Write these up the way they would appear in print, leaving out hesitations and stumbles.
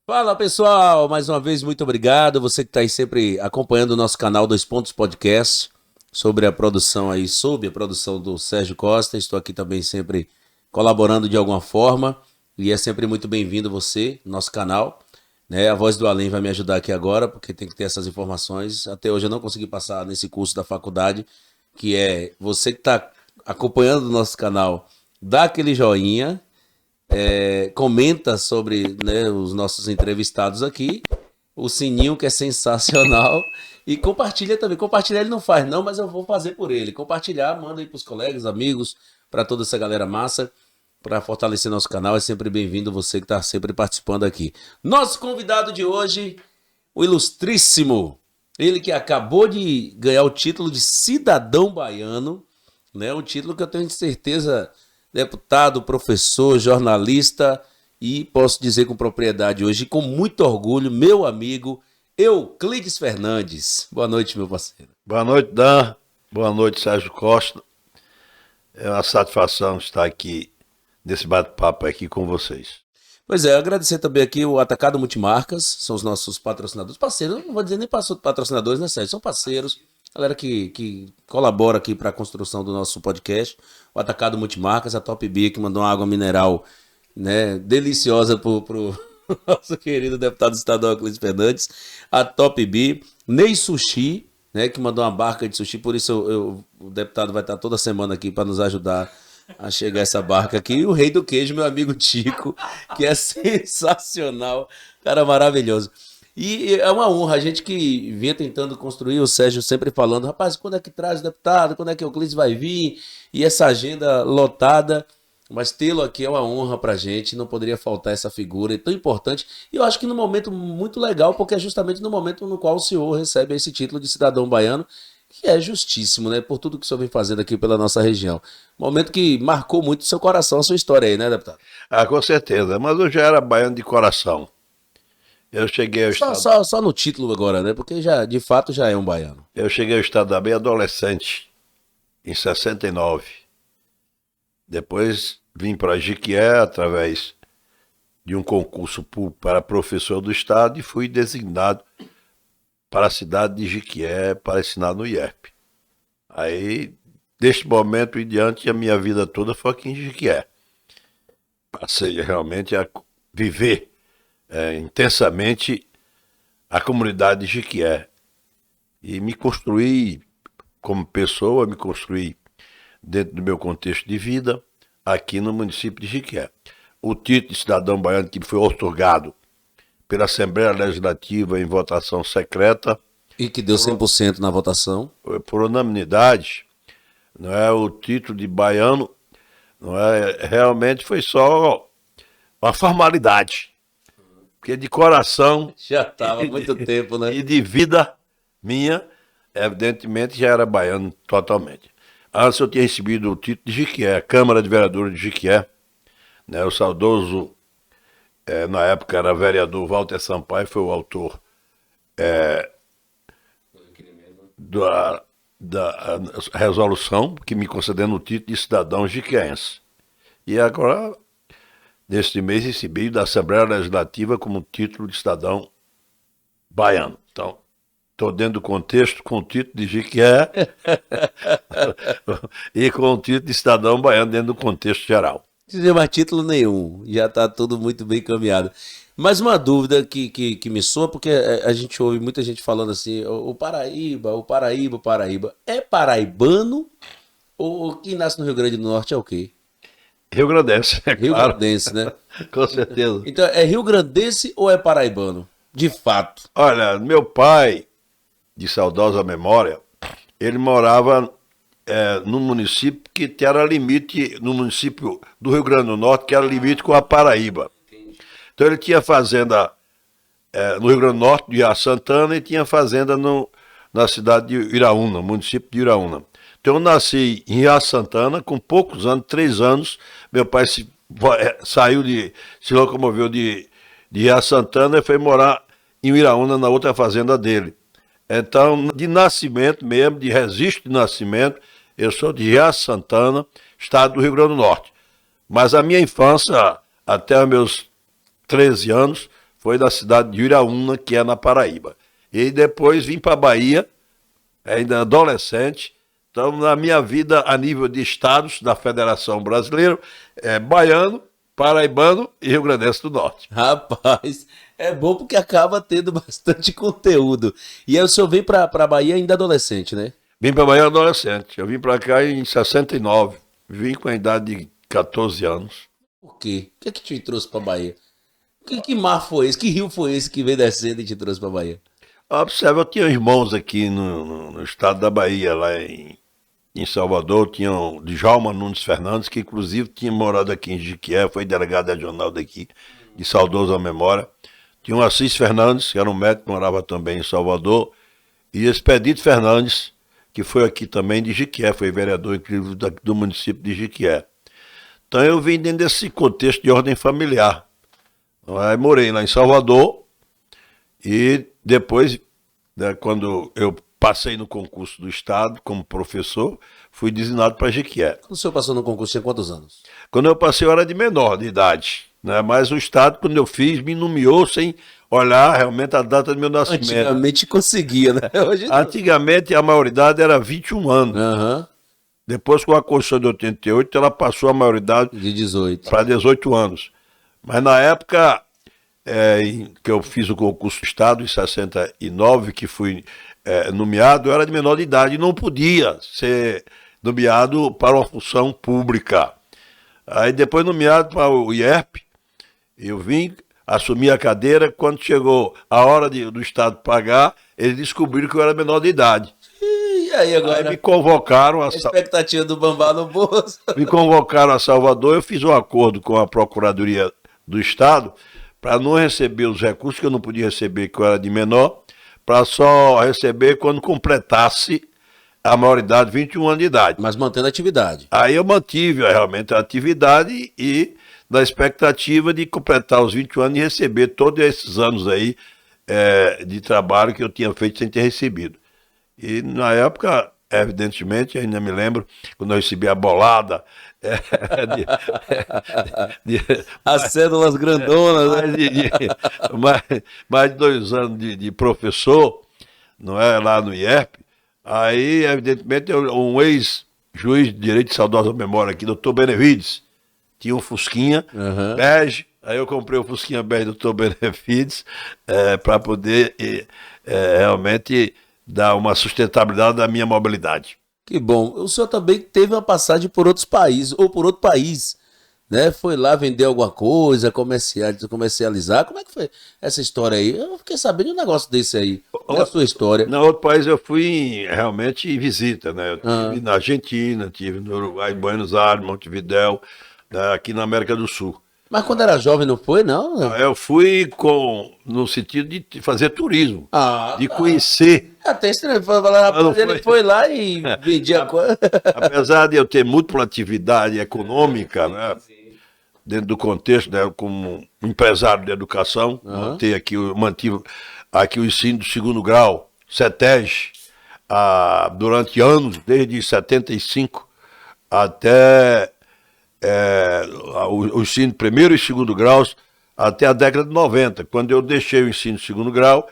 Fala pessoal, mais uma vez muito obrigado. Você que está aí sempre acompanhando o nosso canal Dois Pontos Podcast sobre a produção aí, sob a produção do Sérgio Costa. Estou aqui também sempre colaborando de alguma forma e é sempre muito bem-vindo você, nosso canal. Né? A Voz do Além vai me ajudar aqui agora porque tem que ter essas informações. Até hoje eu não consegui passar nesse curso da faculdade, que é você que está acompanhando o nosso canal, dá aquele joinha, comenta sobre, né, os nossos entrevistados aqui, o sininho que é sensacional e compartilha também. Compartilhar ele não faz não, mas eu vou fazer por ele. Compartilhar, manda aí para os colegas, amigos, para toda essa galera massa, para fortalecer nosso canal. É sempre bem-vindo você que está sempre participando aqui. Nosso convidado de hoje, o ilustríssimo, ele que acabou de ganhar o título de cidadão baiano, né? Um título que eu tenho certeza, deputado, professor, jornalista, e posso dizer com propriedade hoje, com muito orgulho, meu amigo Euclides Fernandes. Boa noite, meu parceiro. Boa noite, Dan. Boa noite, Sérgio Costa. É uma satisfação estar aqui nesse bate-papo aqui com vocês. Pois é, agradecer também aqui o Atacado Multimarcas, são os nossos patrocinadores, parceiros, eu não vou dizer nem patrocinadores, né, Sérgio? São parceiros, galera que colabora aqui para a construção do nosso podcast. O Atacado Multimarcas, a Top Beer, que mandou uma água mineral, né, deliciosa pro nosso querido deputado estadual Euclides Fernandes. A Top Beer, Ney Sushi, né, que mandou uma barca de sushi, por isso o deputado vai estar toda semana aqui para nos ajudar a chegar essa barca aqui. E o rei do queijo, meu amigo Tico, que é sensacional, cara maravilhoso. E é uma honra, a gente que vinha tentando construir, o Sérgio sempre falando, rapaz, quando é que traz o deputado, quando é que o Euclides vai vir, e essa agenda lotada, mas tê-lo aqui é uma honra pra gente, não poderia faltar essa figura, é tão importante, e eu acho que num momento muito legal, porque é justamente no momento no qual o senhor recebe esse título de cidadão baiano, que é justíssimo, né, por tudo que o senhor vem fazendo aqui pela nossa região. Momento que marcou muito o seu coração, a sua história aí, né, deputado? Ah, com certeza, mas eu já era baiano de coração. Eu cheguei ao Só, estado, só, só no título agora, né? Porque já, de fato, já é um baiano. eu cheguei ao estado da Bahia adolescente, em 69. Depois vim para Jiquié através de um concurso para professor do estado e fui designado para a cidade de Jiquié para ensinar no IEP. Aí, deste momento em diante, a minha vida toda foi aqui em Jiquié. Passei realmente a viver intensamente a comunidade de Jiquié. E me construí como pessoa, me construí dentro do meu contexto de vida aqui no município de Jiquié. O título de cidadão baiano que foi outorgado pela Assembleia Legislativa em votação secreta, E que deu 100% na votação. por unanimidade, não é o título de baiano, não é, realmente foi só uma formalidade. Porque de coração Já estava há muito tempo, né? e de vida minha, evidentemente já era baiano totalmente. Antes eu tinha recebido o título de Jiquié, Câmara de Vereadores de Jiquié, né, o saudoso, na época era vereador Walter Sampaio, foi o autor da resolução que me concedendo o título de cidadão jiquiense. E agora, neste mês, recebi da Assembleia Legislativa como título de cidadão baiano. Então, estou dentro do contexto com o título de Jiquié e com o título de cidadão baiano dentro do contexto geral. Não precisa mais título nenhum. Já está tudo muito bem encaminhado. Mas uma dúvida que me soa, porque a gente ouve muita gente falando assim, o Paraíba, o Paraíba, o Paraíba. É paraibano ou quem nasce no Rio Grande do Norte é o quê? Rio Grandense, é Rio claro. Grandense, né? Com certeza. Então, é Rio Grandense ou é paraibano? De fato. Olha, meu pai, de saudosa memória, ele morava no município que era limite, no município do Rio Grande do Norte, que era limite com a Paraíba. Então ele tinha fazenda no Rio Grande do Norte, de Iá Santana, e tinha fazenda na cidade de Iraúna, município de Iraúna. Então eu nasci em Iá Santana, com poucos anos, 3 anos, meu pai se locomoveu de Iá Santana e foi morar em Iraúna, na outra fazenda dele. Então, de nascimento mesmo, de registro de nascimento, eu sou de Iá Santana, estado do Rio Grande do Norte. Mas a minha infância, até os meus 13 anos, foi da cidade de Iraúna, que é na Paraíba. E depois vim para a Bahia, ainda adolescente. Então, na minha vida, a nível de estados da Federação Brasileira, baiano, paraibano e Rio Grandense do Norte. Rapaz, é bom porque acaba tendo bastante conteúdo. E aí o senhor vem para a Bahia ainda adolescente, né? Vim para a Bahia adolescente. Eu vim para cá em 69. Vim com a idade de 14 anos. Por quê? O que é que te trouxe para a Bahia? Que mar foi esse? Que rio foi esse que veio descendo e te trouxe para a Bahia? Observe, eu tinha irmãos aqui no estado da Bahia, lá em Salvador, tinha o Djalma Nunes Fernandes, que inclusive tinha morado aqui em Jequié, foi delegado regional daqui, de saudosa memória. Tinha o Assis Fernandes, que era um médico, morava também em Salvador, e Expedito Fernandes, que foi aqui também de Jequié, foi vereador incrível do município de Jequié. Então eu vim dentro desse contexto de ordem familiar. Aí morei lá em Salvador e depois, né, quando eu passei no concurso do Estado como professor, fui designado para Jequié. Quando o senhor passou no concurso, tinha quantos anos? Quando eu passei, eu era de menor de idade, né? Mas o Estado, quando eu fiz, me nomeou sem olhar realmente a data do meu nascimento. Antigamente conseguia, né? Hoje não. Antigamente a maioridade era 21 anos. Aham, Depois, com a Constituição de 88, ela passou a maioridade de 18. para 18 anos. Mas na época em que eu fiz o concurso do Estado, em 69, que fui nomeado, eu era de menor de idade e não podia ser nomeado para uma função pública. Aí depois nomeado para o IERP, eu vim, assumi a cadeira, quando chegou a hora do Estado pagar, eles descobriram que eu era menor de idade. E aí agora? Aí me convocaram A expectativa do Bambá no bolso. Me convocaram a Salvador, eu fiz um acordo com a Procuradoria do Estado para não receber os recursos que eu não podia receber, que eu era de menor, para só receber quando completasse a maioridade, 21 anos de idade. Mas mantendo a atividade. Aí eu mantive realmente a atividade e na expectativa de completar os 21 anos e receber todos esses anos aí de trabalho que eu tinha feito sem ter recebido. E na época, evidentemente, ainda me lembro, quando eu recebi a bolada, As cédulas grandonas, né? mais de 2 anos de professor, não é, lá no IERP. Aí, evidentemente, um ex-juiz de direito de saudosa memória aqui, doutor Benevides, tinha um Fusquinha bege. Aí eu comprei o Fusquinha bege do doutor Benevides para poder realmente dar uma sustentabilidade da minha mobilidade. Que bom. O senhor também teve uma passagem por outros países, ou por outro país, né? Foi lá vender alguma coisa, comercializar. Como é que foi essa história aí? Eu fiquei sabendo de um negócio desse aí. Qual é a sua história? No outro país eu fui realmente em visita, né? Eu tive na Argentina, tive no Uruguai, em Buenos Aires, Montevidéu, aqui na América do Sul. Mas quando era jovem não foi, não? Eu fui no sentido de fazer turismo, de tá. conhecer. Até estranho, ele foi lá e vendia coisa. Apesar de eu ter múltipla atividade econômica, né, dentro do contexto, né, como empresário de educação, mantive aqui o ensino do segundo grau, CETEG, durante anos, desde 75 até o ensino primeiro e segundo graus, até a década de 90, quando eu deixei o ensino de segundo grau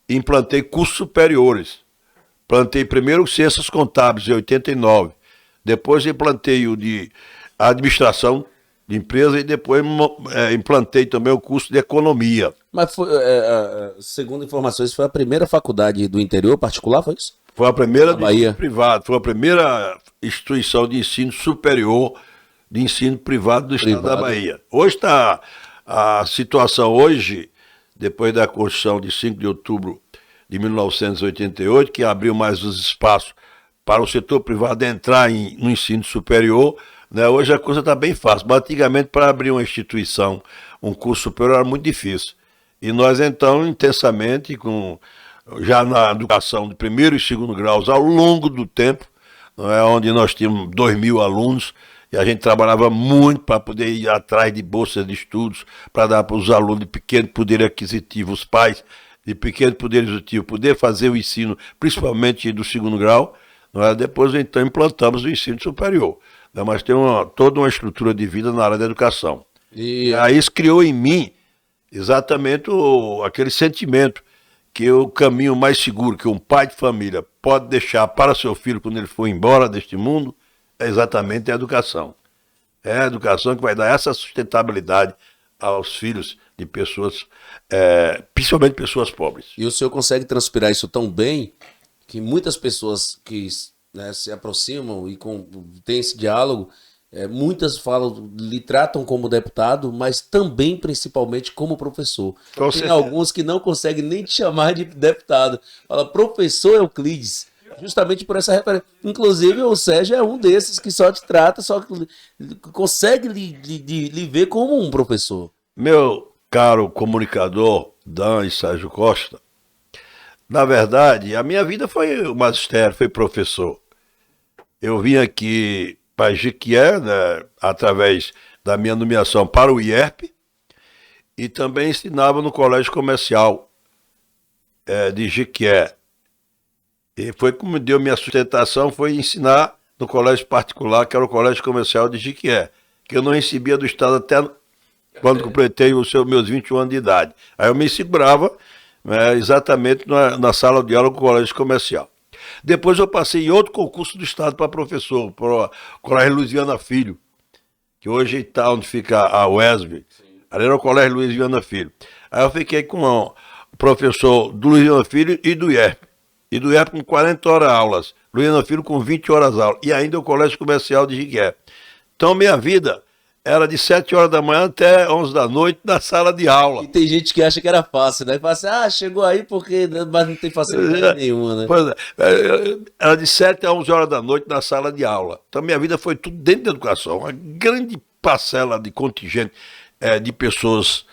e implantei cursos superiores. Plantei primeiro ciências contábeis em 89, depois implantei o de administração de empresa e depois implantei também o curso de economia. Mas foi, segundo informações, foi a primeira faculdade do interior particular, foi isso? Foi a primeira de ensino privado, foi a primeira instituição de ensino superior de ensino privado do estado da Bahia. Hoje está a situação depois da Constituição de 5 de outubro de 1988, que abriu mais os espaços para o setor privado entrar no ensino superior, né? Hoje a coisa está bem fácil, mas antigamente para abrir uma instituição, um curso superior era muito difícil. E nós então, intensamente, já na educação de primeiro e segundo graus, ao longo do tempo, onde nós tínhamos 2.000 alunos, e a gente trabalhava muito para poder ir atrás de bolsas de estudos, para dar para os alunos de pequeno poder aquisitivo, os pais de pequeno poder aquisitivo, poder fazer o ensino, principalmente do segundo grau. Depois, então, implantamos o ensino superior. Mas tem toda uma estrutura de vida na área da educação. E aí isso criou em mim exatamente aquele sentimento que o caminho mais seguro que um pai de família pode deixar para seu filho quando ele for embora deste mundo é exatamente a educação. É a educação que vai dar essa sustentabilidade aos filhos de pessoas, principalmente pessoas pobres. E o senhor consegue transpirar isso tão bem que muitas pessoas que, né, se aproximam e têm esse diálogo, muitas falam, lhe tratam como deputado, mas também, principalmente, como professor. Com Tem certeza. alguns que não conseguem nem te chamar de deputado. Fala, professor Euclides. Justamente por essa referência. Inclusive, o Sérgio é um desses que só te trata, só que consegue lhe ver como um professor. Meu caro comunicador, Dan e Sérgio Costa, na verdade, a minha vida foi o magistério, foi professor. Eu vim aqui para Jequié, né, através da minha nomeação para o IERP, e também ensinava no Colégio Comercial de Jequié. E foi como me deu minha sustentação, foi ensinar no colégio particular, que era o Colégio Comercial de Jequié, que eu não recebia do Estado até quando completei os meus 21 anos de idade. Aí eu me segurava, né, exatamente na sala de aula do Colégio Comercial. Depois eu passei em outro concurso do Estado para professor, para o Colégio Luiziana Filho, que hoje está onde fica a UESB. Ali era o Colégio Luiziana Filho. Aí eu fiquei com o professor do Luiziana Filho e do IERP. E do IERP com 40 horas aulas, Luiziana Filho com 20 horas aulas, e ainda o Colégio Comercial de Jequié. Então minha vida era de 7 horas da manhã até 11 da noite na sala de aula. E tem gente que acha que era fácil, né? Fala assim, chegou aí porque... Mas não tem facilidade nenhuma, né? Pois é, era de 7 a 11 horas da noite na sala de aula. Então minha vida foi tudo dentro da educação. Uma grande parcela de contingente de pessoas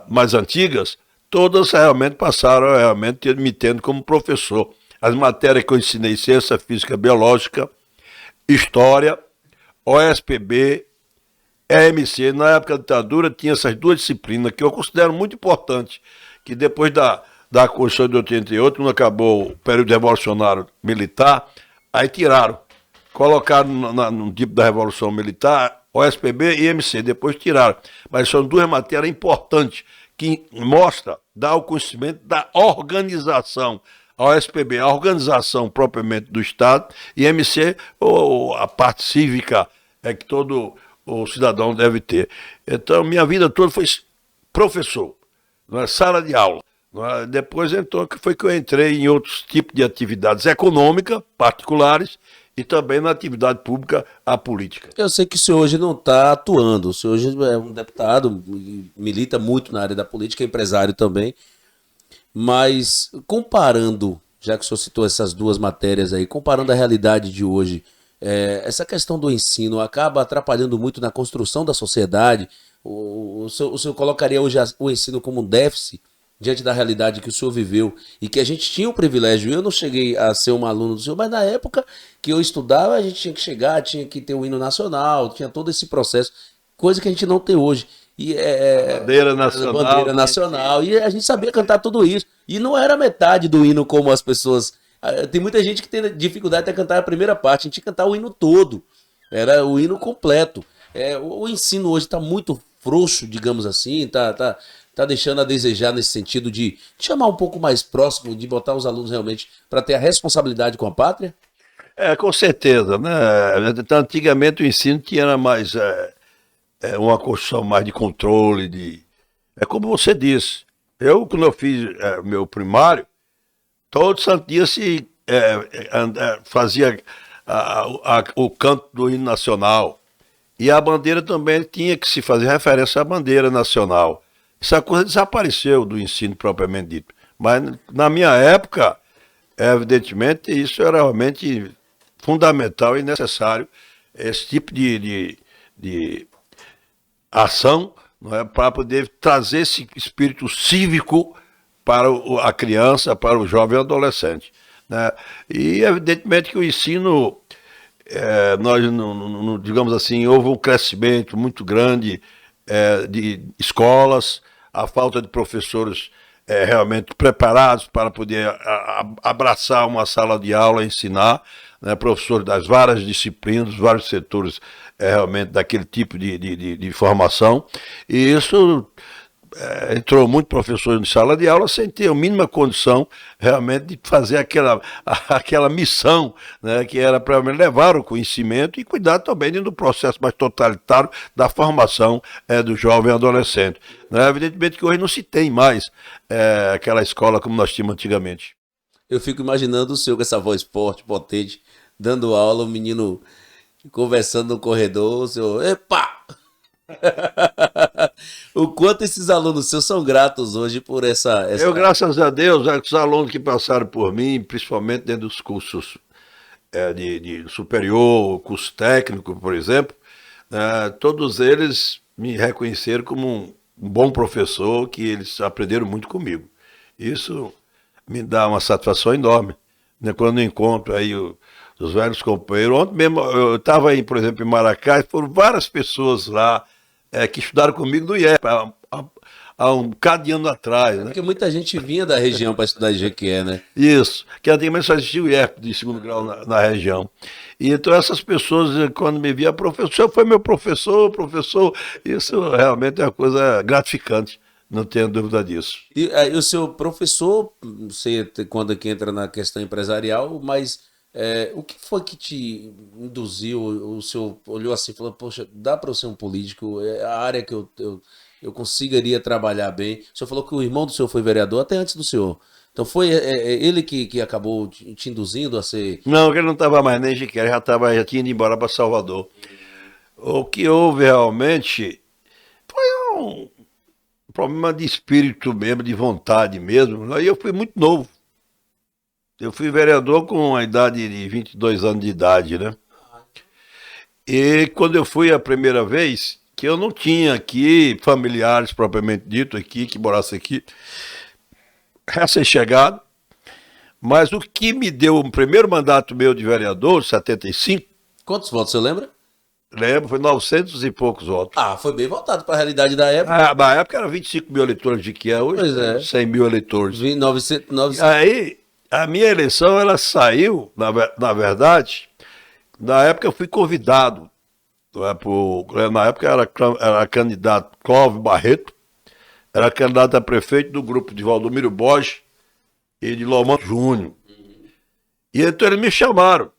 mais antigas, todas realmente passaram realmente me tendo como professor. As matérias que eu ensinei, ciência física biológica, história, OSPB, EMC, na época da ditadura tinha essas duas disciplinas que eu considero muito importantes, que depois da Constituição de 88, quando acabou o período revolucionário militar, aí tiraram, colocaram no tipo da Revolução Militar, OSPB e EMC, depois tiraram. Mas são duas matérias importantes, que dá o conhecimento da organização. A OSPB, a organização propriamente do Estado, e MC, a parte cívica que todo o cidadão deve ter. Então, minha vida toda foi professor, na sala de aula. Depois, então, que foi que eu entrei em outros tipos de atividades econômicas, particulares, e também na atividade pública, a política. Eu sei que o senhor hoje não está atuando, o senhor hoje é um deputado, milita muito na área da política, é empresário também, mas comparando, já que o senhor citou essas duas matérias aí, comparando a realidade de hoje, essa questão do ensino acaba atrapalhando muito na construção da sociedade? O senhor colocaria hoje o ensino como um déficit diante da realidade que o senhor viveu e que a gente tinha o privilégio? Eu não cheguei a ser um aluno do senhor, mas na época que eu estudava, a gente tinha que chegar, tinha que ter o hino nacional, tinha todo esse processo, coisa que a gente não tem hoje. Bandeira nacional. Bandeira nacional. E a gente sabia cantar tudo isso. E não era metade do hino como as pessoas... Tem muita gente que tem dificuldade de cantar a primeira parte. A gente tinha que cantar o hino todo. Era o hino completo. O ensino hoje está muito frouxo, digamos assim. Tá deixando a desejar nesse sentido de chamar um pouco mais próximo, de botar os alunos realmente para ter a responsabilidade com a pátria? Com certeza, né? Antigamente o ensino tinha mais uma construção mais de controle, é como você disse. Quando eu fiz meu primário, todo santo dia fazia o canto do hino nacional. E a bandeira também tinha que se fazer referência à bandeira nacional. Essa coisa desapareceu do ensino propriamente dito. Mas na minha época, evidentemente, isso era realmente fundamental e necessário, esse tipo de ação, não é, para poder trazer esse espírito cívico para a criança, para o jovem e adolescente, né? E evidentemente que o ensino, nós digamos assim, houve um crescimento muito grande de escolas, a falta de professores realmente preparados para poder abraçar uma sala de aula e ensinar, né, professores das várias disciplinas, vários setores realmente daquele tipo de formação, e isso entrou muito professor em sala de aula sem ter a mínima condição realmente de fazer aquela missão, né, que era para levar o conhecimento e cuidar também do processo mais totalitário da formação do jovem adolescente. Né? Evidentemente que hoje não se tem mais aquela escola como nós tínhamos antigamente. Eu fico imaginando o senhor com essa voz forte, potente, dando aula, o menino conversando no corredor, o senhor, epa! O quanto esses alunos seus são gratos hoje por essa... Eu, graças a Deus, os alunos que passaram por mim, principalmente dentro dos cursos de superior, curso técnico, por exemplo, todos eles me reconheceram como um bom professor, que eles aprenderam muito comigo. Isso me dá uma satisfação enorme, né? Quando eu encontro aí os velhos companheiros. Ontem mesmo eu estava aí, por exemplo, em Maracás, foram várias pessoas lá que estudaram comigo no IEP há um bocado de ano atrás. Né? Porque muita gente vinha da região para estudar Jequié, né? Isso, que antigamente só existia o IEP de segundo grau na região. E então essas pessoas, quando me via, professor, foi meu professor, isso realmente é uma coisa gratificante. Não tenho dúvida disso. E aí, o seu professor, não sei quando é que entra na questão empresarial, mas o que foi que te induziu? O senhor olhou assim e falou, poxa, dá para eu ser um político, é a área que eu conseguiria trabalhar bem. O senhor falou que o irmão do senhor foi vereador até antes do senhor. Então foi ele que acabou te induzindo a ser... Não, ele não estava mais nem sequer, já tinha ido embora para Salvador. O que houve realmente foi um problema de espírito mesmo, de vontade mesmo. Aí eu fui muito novo. Eu fui vereador com a idade de 22 anos de idade, né? E quando eu fui a primeira vez, que eu não tinha aqui familiares propriamente dito aqui, que morassem aqui, recém-chegado, mas o que me deu o primeiro mandato meu de vereador, 75... Quantos votos, você lembra? Lembro, foi 900 e poucos votos. Ah, foi bem votado para a realidade da época. Na época era 25 mil eleitores de que é hoje, Pois é. 100 mil eleitores. 900... Aí, a minha eleição, ela saiu, na verdade, na época eu fui convidado, na época era candidato Clóvis Barreto, era candidato a prefeito do grupo de Valdomiro Borges e de Lomão Júnior. E então eles me chamaram.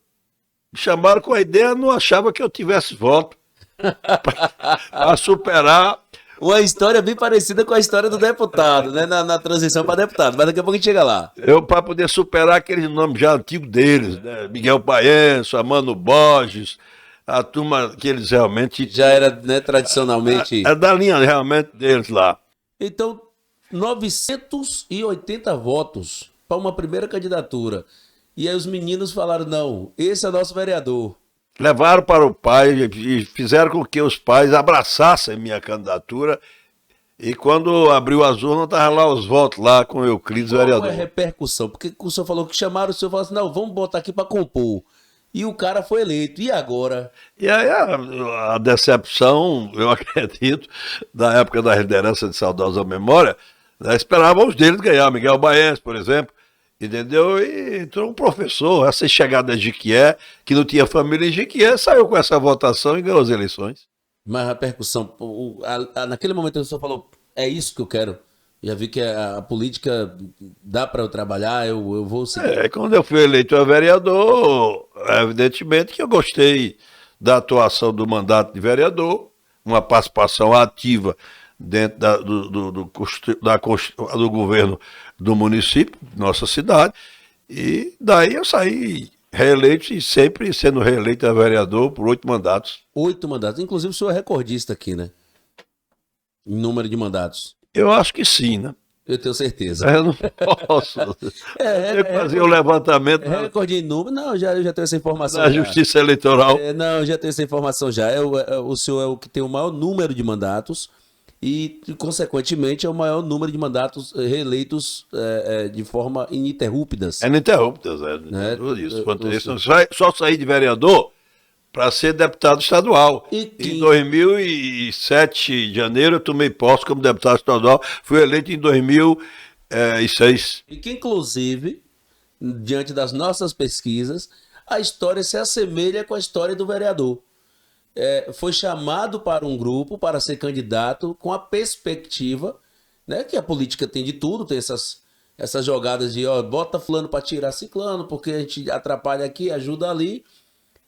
Me chamaram com a ideia, não achava que eu tivesse voto para superar. Uma história bem parecida com a história do deputado, né? Na transição para deputado, mas daqui a pouco a gente chega lá. Para poder superar aqueles nomes já antigos deles, né? Miguel Paenço, Amano Borges, a turma que eles realmente... Já era, né, tradicionalmente... É da linha realmente deles lá. Então, 980 votos para uma primeira candidatura. E aí os meninos falaram, não, esse é nosso vereador. Levaram para o pai e fizeram com que os pais abraçassem minha candidatura. E quando abriu as urnas, estavam lá os votos lá com o Euclides, vereador. Qual é a repercussão? Porque o senhor falou que chamaram, o senhor falou assim, não, vamos botar aqui para compor. E o cara foi eleito. E agora? E aí a decepção, eu acredito, da época da liderança de saudosa memória, né, esperávamos deles ganhar. Miguel Baez, por exemplo. Entendeu? E entrou um professor, essa chegada de Jequié, que não tinha família em Jequié, saiu com essa votação e ganhou as eleições. Mas a repercussão, naquele momento o senhor falou, é isso que eu quero. Já vi que a política dá para eu trabalhar, eu vou seguir. Quando eu fui eleito a vereador, evidentemente que eu gostei da atuação do mandato de vereador, uma participação ativa dentro do governo do município, nossa cidade, e daí eu saí reeleito e sempre sendo reeleito a vereador por 8 mandatos. 8 mandatos, inclusive o senhor é recordista aqui, né? Em número de mandatos. Eu acho que sim, né? Eu tenho certeza. Eu não posso. Eu fazia o levantamento recorde em número. Não, eu já tenho essa informação. da Justiça Eleitoral. Não, eu já tenho essa informação já. O senhor é o que tem o maior número de mandatos e, consequentemente, é o maior número de mandatos reeleitos de forma ininterruptas. Ininterruptas, né? Tudo isso. Quanto isso, só saí de vereador para ser deputado estadual. Em 2007, de janeiro, eu tomei posse como deputado estadual. Fui eleito em 2006. E que, inclusive, diante das nossas pesquisas, a história se assemelha com a história do vereador. Foi chamado para um grupo para ser candidato com a perspectiva né? Que a política tem de tudo, tem essas jogadas de, ó, bota fulano para tirar ciclano, porque a gente atrapalha aqui, ajuda ali,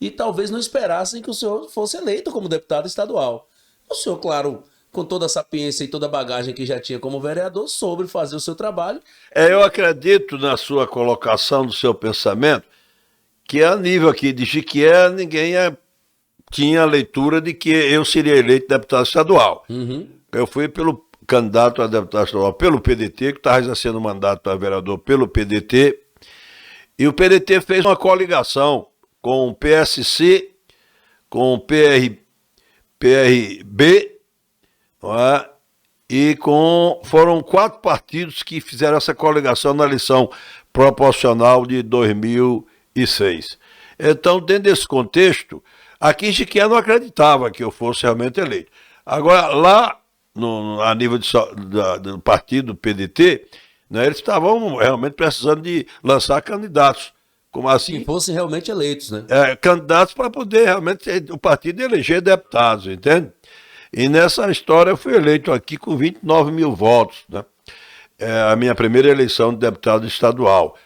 e talvez não esperassem que o senhor fosse eleito como deputado estadual. O senhor, claro, com toda a sapiência e toda a bagagem que já tinha como vereador, soube fazer o seu trabalho. Eu acredito na sua colocação, do seu pensamento, que a nível aqui de Jequié, ninguém tinha a leitura de que eu seria eleito deputado estadual. Uhum. Eu fui pelo candidato a deputado estadual pelo PDT, que estava exercendo o mandato a vereador pelo PDT, e o PDT fez uma coligação com o PSC, com o PRB, não é? E foram 4 partidos que fizeram essa coligação na eleição proporcional de 2006. Então, dentro desse contexto, aqui em Jequié não acreditava que eu fosse realmente eleito. Agora, lá, a nível do partido PDT, né, eles estavam realmente precisando de lançar candidatos. Como assim? Que fossem realmente eleitos, né? Candidatos para poder realmente o partido eleger deputados, entende? E nessa história eu fui eleito aqui com 29 mil votos, né? A minha primeira eleição de deputado estadual.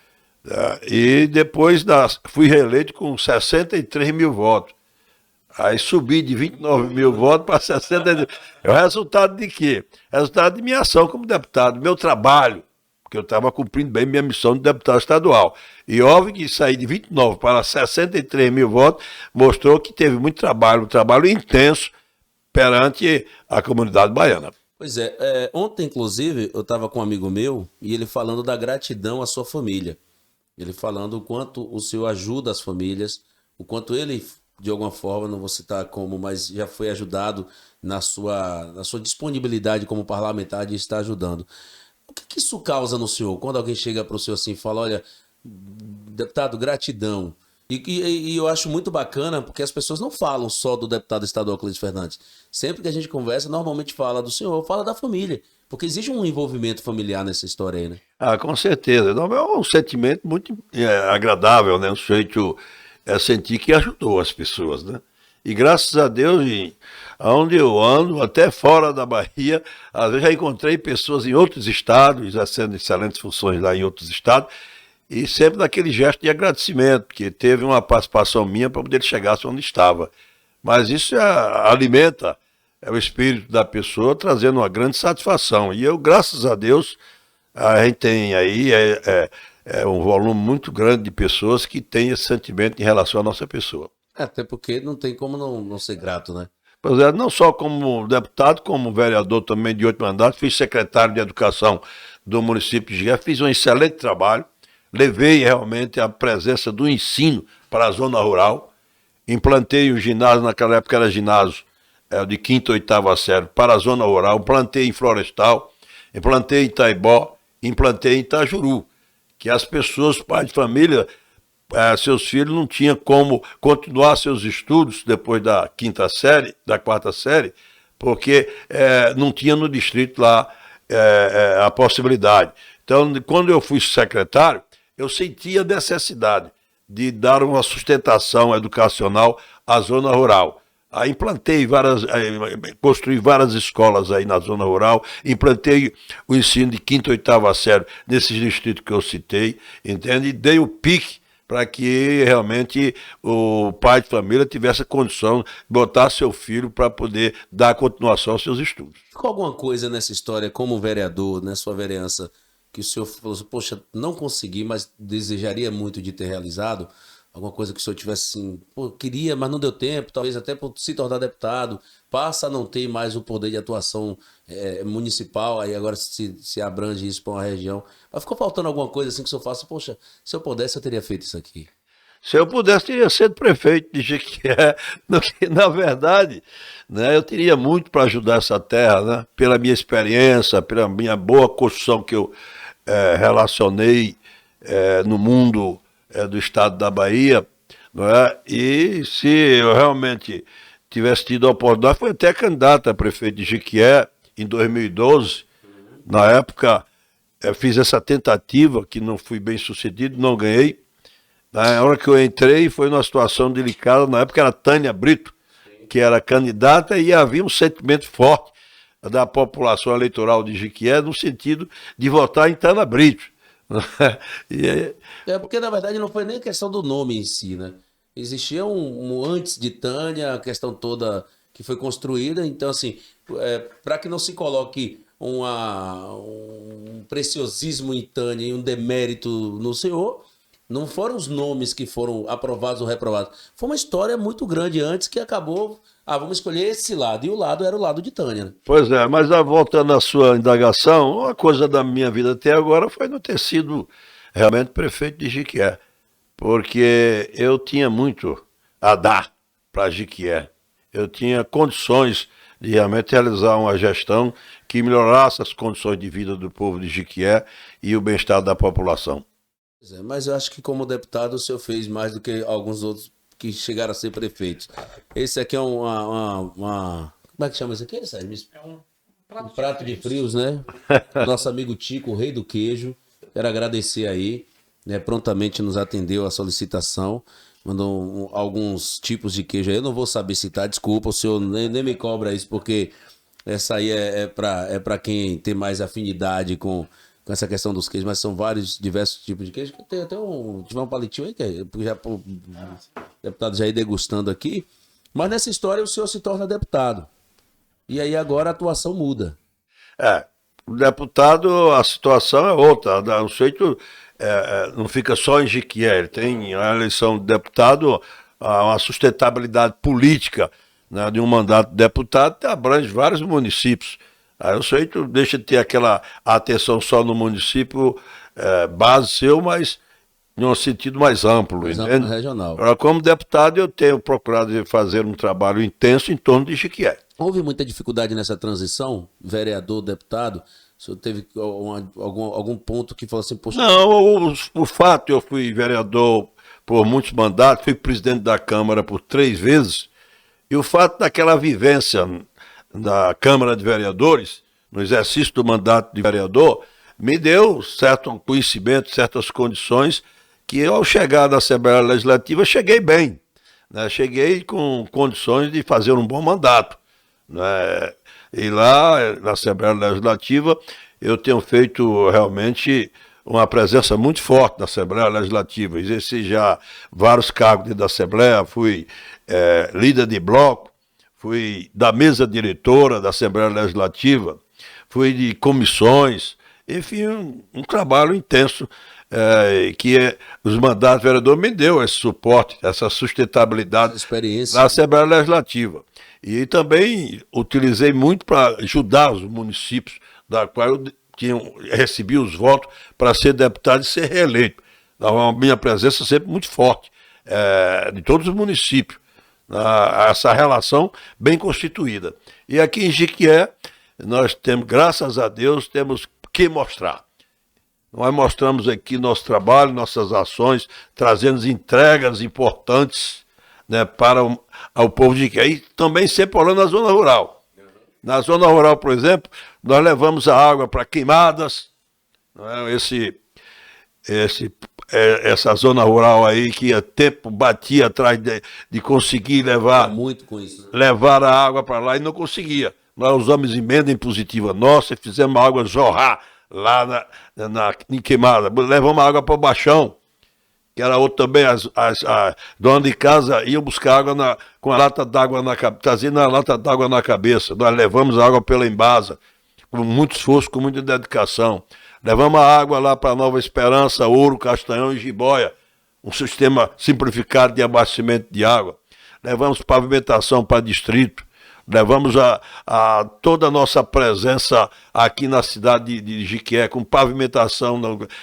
E depois fui reeleito com 63 mil votos. Aí subi de 29 mil votos para 63. É o resultado de quê? Resultado de minha ação como deputado, meu trabalho, porque eu estava cumprindo bem minha missão de deputado estadual. E óbvio que sair de 29 para 63 mil votos mostrou que teve muito trabalho, um trabalho intenso perante a comunidade baiana. Pois é, ontem, inclusive, eu estava com um amigo meu e ele falando da gratidão à sua família. Ele falando o quanto o senhor ajuda as famílias, o quanto ele, de alguma forma, não vou citar como, mas já foi ajudado na sua disponibilidade como parlamentar de estar ajudando. O que isso causa no senhor? Quando alguém chega para o senhor assim e fala, olha, deputado, gratidão. E eu acho muito bacana, porque as pessoas não falam só do deputado estadual Cleiton Fernandes. Sempre que a gente conversa, normalmente fala do senhor, fala da família. Porque existe um envolvimento familiar nessa história aí, né? Com certeza. Não, é um sentimento muito agradável, né? O sujeito sentir que ajudou as pessoas, né? E graças a Deus, onde eu ando, até fora da Bahia, às vezes já encontrei pessoas em outros estados, exercendo excelentes funções lá em outros estados, e sempre naquele gesto de agradecimento, porque teve uma participação minha para poder chegar onde estava. Mas isso alimenta o espírito da pessoa, trazendo uma grande satisfação. E eu, graças a Deus, a gente tem aí um volume muito grande de pessoas que têm esse sentimento em relação à nossa pessoa. Até porque não tem como não ser grato, né? Pois é, não só como deputado, como vereador também de 8 mandatos, fui secretário de Educação do município de Jequié, fiz um excelente trabalho, levei realmente a presença do ensino para a zona rural, implantei o ginásio, naquela época era ginásio de 5ª e 8ª série, para a zona rural, implantei em Florestal, implantei em Itaibó, implantei em Itajuru, que as pessoas, pais de família, seus filhos não tinham como continuar seus estudos depois da 5ª série, da 4ª série, porque não tinha no distrito lá a possibilidade. Então, quando eu fui secretário, eu sentia a necessidade de dar uma sustentação educacional à zona rural. Aí construí várias escolas aí na zona rural, implantei o ensino de 5ª e 8ª série nesses distritos que eu citei, entende? E dei o pique para que realmente o pai de família tivesse a condição de botar seu filho para poder dar continuação aos seus estudos. Ficou alguma coisa nessa história, como vereador, né, sua vereança, que o senhor falou assim, poxa, não consegui, mas desejaria muito de ter realizado? Alguma coisa que o senhor tivesse assim, pô, queria, mas não deu tempo, talvez até por se tornar deputado, passa a não ter mais o poder de atuação municipal, aí agora se abrange isso para uma região. Mas ficou faltando alguma coisa assim que o senhor faça, poxa, se eu pudesse eu teria feito isso aqui. Se eu pudesse, teria sido prefeito de Jequié, na verdade, né, eu teria muito para ajudar essa terra, né, pela minha experiência, pela minha boa construção que eu relacionei no mundo do estado da Bahia, não é? E se eu realmente tivesse tido a oportunidade, fui até candidato a prefeito de Jequié em 2012, na época fiz essa tentativa, que não fui bem sucedido, não ganhei. Na hora que eu entrei, foi numa situação delicada, na época era Tânia Brito, que era candidata, e havia um sentimento forte da população eleitoral de Jequié no sentido de votar em Tana Brito. Porque na verdade não foi nem questão do nome em si, né? Existia um antes de Tânia, a questão toda que foi construída, então assim, para que não se coloque um preciosismo em Tânia e um demérito no senhor, não foram os nomes que foram aprovados ou reprovados. Foi uma história muito grande antes que acabou, vamos escolher esse lado, e o lado era o lado de Tânia, né? Pois é, mas voltando à sua indagação, uma coisa da minha vida até agora foi não ter sido realmente prefeito de Jequié, porque eu tinha muito a dar para Jequié. Eu tinha condições de realmente realizar uma gestão que melhorasse as condições de vida do povo de Jequié e o bem-estar da população. Mas eu acho que como deputado o senhor fez mais do que alguns outros que chegaram a ser prefeitos. Esse aqui é como é que chama isso aqui, Sérgio? Um prato de frios, né? Nosso amigo Tico, o rei do queijo. Quero agradecer aí, né? Prontamente nos atendeu a solicitação. Mandou alguns tipos de queijo aí. Eu não vou saber citar, desculpa, o senhor nem me cobra isso, porque essa aí é para quem tem mais afinidade com essa questão dos queijos, mas são vários, diversos tipos de queijo. Tem até tiver um palitinho aí, que já o deputado já ir degustando aqui. Mas nessa história o senhor se torna deputado. E aí agora a atuação muda. O deputado, a situação é outra. O sujeito não fica só em Jequié, ele tem a eleição de deputado, uma sustentabilidade política, né, de um mandato de deputado que abrange vários municípios. Aí o sujeito deixa de ter aquela atenção só no município base seu, mas em um sentido mais amplo, entende? Regional. Agora, como deputado, eu tenho procurado fazer um trabalho intenso em torno de Jequié. Houve muita dificuldade nessa transição, vereador, deputado? O senhor teve algum ponto que falou assim, poxa... Não, o fato, eu fui vereador por muitos mandatos, fui presidente da Câmara por 3 vezes, e o fato daquela vivência da Câmara de Vereadores, no exercício do mandato de vereador, me deu certo conhecimento, certas condições, que ao chegar na Assembleia Legislativa, cheguei bem, né? Cheguei com condições de fazer um bom mandato, né? E lá, na Assembleia Legislativa, eu tenho feito realmente uma presença muito forte na Assembleia Legislativa. Exerci já vários cargos dentro da Assembleia, fui líder de bloco, fui da mesa diretora da Assembleia Legislativa, fui de comissões, enfim, um trabalho intenso que os mandatos do vereador me deu esse suporte, essa sustentabilidade experiência na Assembleia Legislativa. E também utilizei muito para ajudar os municípios, da qual eu recebi os votos para ser deputado e ser reeleito. Então, a minha presença sempre muito forte, de todos os municípios, essa relação bem constituída. E aqui em Jequié, nós temos, graças a Deus, temos que mostrar. Nós mostramos aqui nosso trabalho, nossas ações, trazendo entregas importantes, né, para o povo de Jequié. E também sempre olhando na zona rural. Na zona rural, por exemplo, nós levamos a água para Queimadas, né, essa zona rural aí que há tempo batia atrás de conseguir levar, muito com isso, né? Levar a água para lá e não conseguia. Nós usamos emenda impositiva nossa e fizemos a água jorrar lá em Queimada. Levamos a água para o Baixão, que era outro também, a dona de casa ia buscar água com a lata d'água trazendo a lata d'água na cabeça. Nós levamos a água pela embasa, com muito esforço, com muita dedicação. Levamos a água lá para Nova Esperança, Ouro, Castanhão e Jiboia, um sistema simplificado de abastecimento de água. Levamos pavimentação para distrito, levamos toda a nossa presença aqui na cidade de Jequié, com pavimentação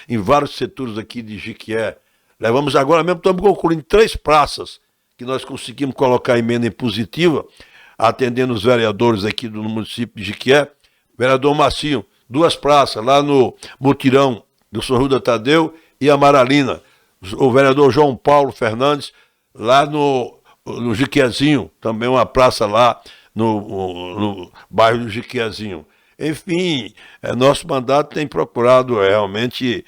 em vários setores aqui de Jequié. Levamos agora mesmo, estamos concluindo 3 praças que nós conseguimos colocar emenda impositiva, atendendo os vereadores aqui do município de Jequié. Vereador Marcinho, 2 praças, lá no Mutirão do São Ruda Tadeu e Amaralina. O vereador João Paulo Fernandes, lá no Jequiézinho, também uma praça lá no bairro do Jequiézinho. Enfim, nosso mandato tem procurado realmente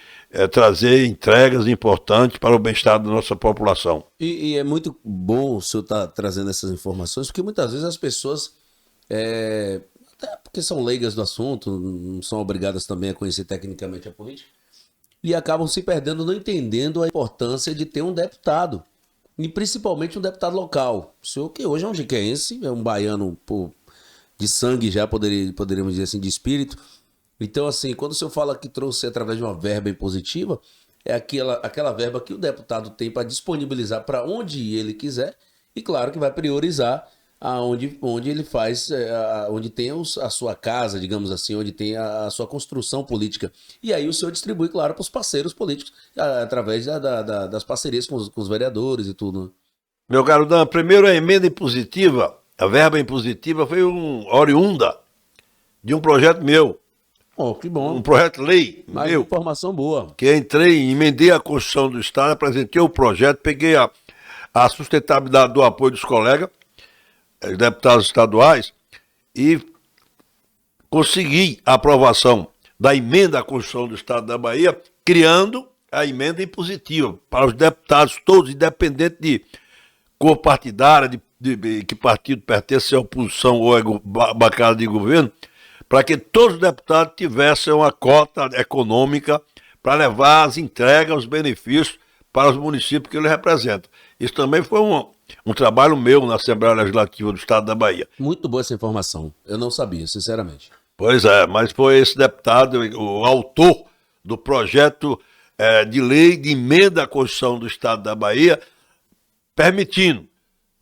trazer entregas importantes para o bem-estar da nossa população. E é muito bom o senhor estar trazendo essas informações, porque muitas vezes as pessoas até porque são leigas do assunto, não são obrigadas também a conhecer tecnicamente a política, e acabam se perdendo, não entendendo a importância de ter um deputado, e principalmente um deputado local. O senhor que hoje é um jiqueense, é um baiano de sangue já, poderíamos dizer assim, de espírito. Então, assim, quando o senhor fala que trouxe através de uma verba impositiva, é aquela verba que o deputado tem para disponibilizar para onde ele quiser, e claro que vai priorizar onde ele faz, onde tem a sua casa, digamos assim, onde tem a sua construção política. E aí o senhor distribui, claro, para os parceiros políticos, através das parcerias com os vereadores e tudo. Né? Meu caro Dan, primeiro a emenda impositiva, a verba impositiva foi oriunda de um projeto meu. Oh, que bom. Um projeto de lei Mais meu. informação boa. Que entrei, emendei a Constituição do Estado, apresentei o projeto, peguei a sustentabilidade do apoio dos colegas, deputados estaduais, e consegui a aprovação da emenda à Constituição do Estado da Bahia, criando a emenda impositiva para os deputados todos, independente de cor partidária, de que partido pertence à oposição ou à bancada de governo, para que todos os deputados tivessem uma cota econômica para levar as entregas, os benefícios para os municípios que eles representam. Isso também foi um trabalho meu na Assembleia Legislativa do Estado da Bahia. Muito boa essa informação. Eu não sabia, sinceramente. Pois é, mas foi esse deputado, o autor do projeto de lei de emenda à Constituição do Estado da Bahia, permitindo,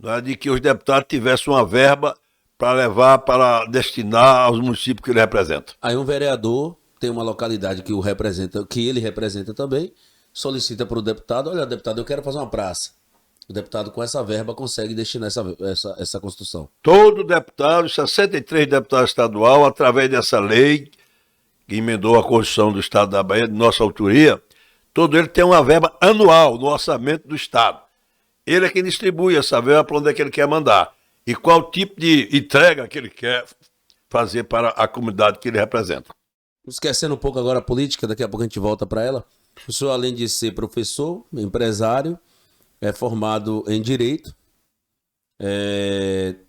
né, de que os deputados tivessem uma verba para levar, para destinar aos municípios que ele representa. Aí um vereador tem uma localidade que ele representa também, solicita para o deputado, olha, deputado, eu quero fazer uma praça. O deputado com essa verba consegue destinar essa construção. Todo deputado, 63 deputados estaduais, através dessa lei que emendou a Constituição do Estado da Bahia, de nossa autoria, todo ele tem uma verba anual no orçamento do Estado. Ele é quem distribui essa verba para onde é que ele quer mandar. E qual tipo de entrega que ele quer fazer para a comunidade que ele representa. Esquecendo um pouco agora a política, daqui a pouco a gente volta para ela. O senhor, além de ser professor, empresário, é formado em Direito,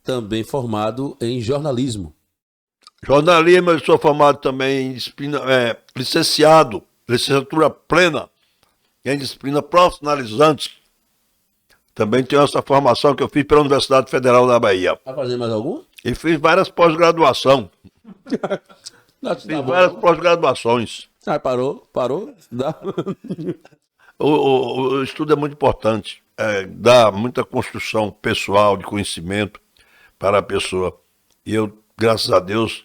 também formado em Jornalismo. Jornalismo, eu sou formado também em disciplina, licenciatura plena em disciplina profissionalizante. Também tenho essa formação que eu fiz pela Universidade Federal da Bahia. Vai fazer mais algum? E fiz várias pós-graduações. Fiz várias pós-graduações. Ah, parou? Dá. O estudo é muito importante. Dá muita construção pessoal, de conhecimento para a pessoa. E eu, graças a Deus,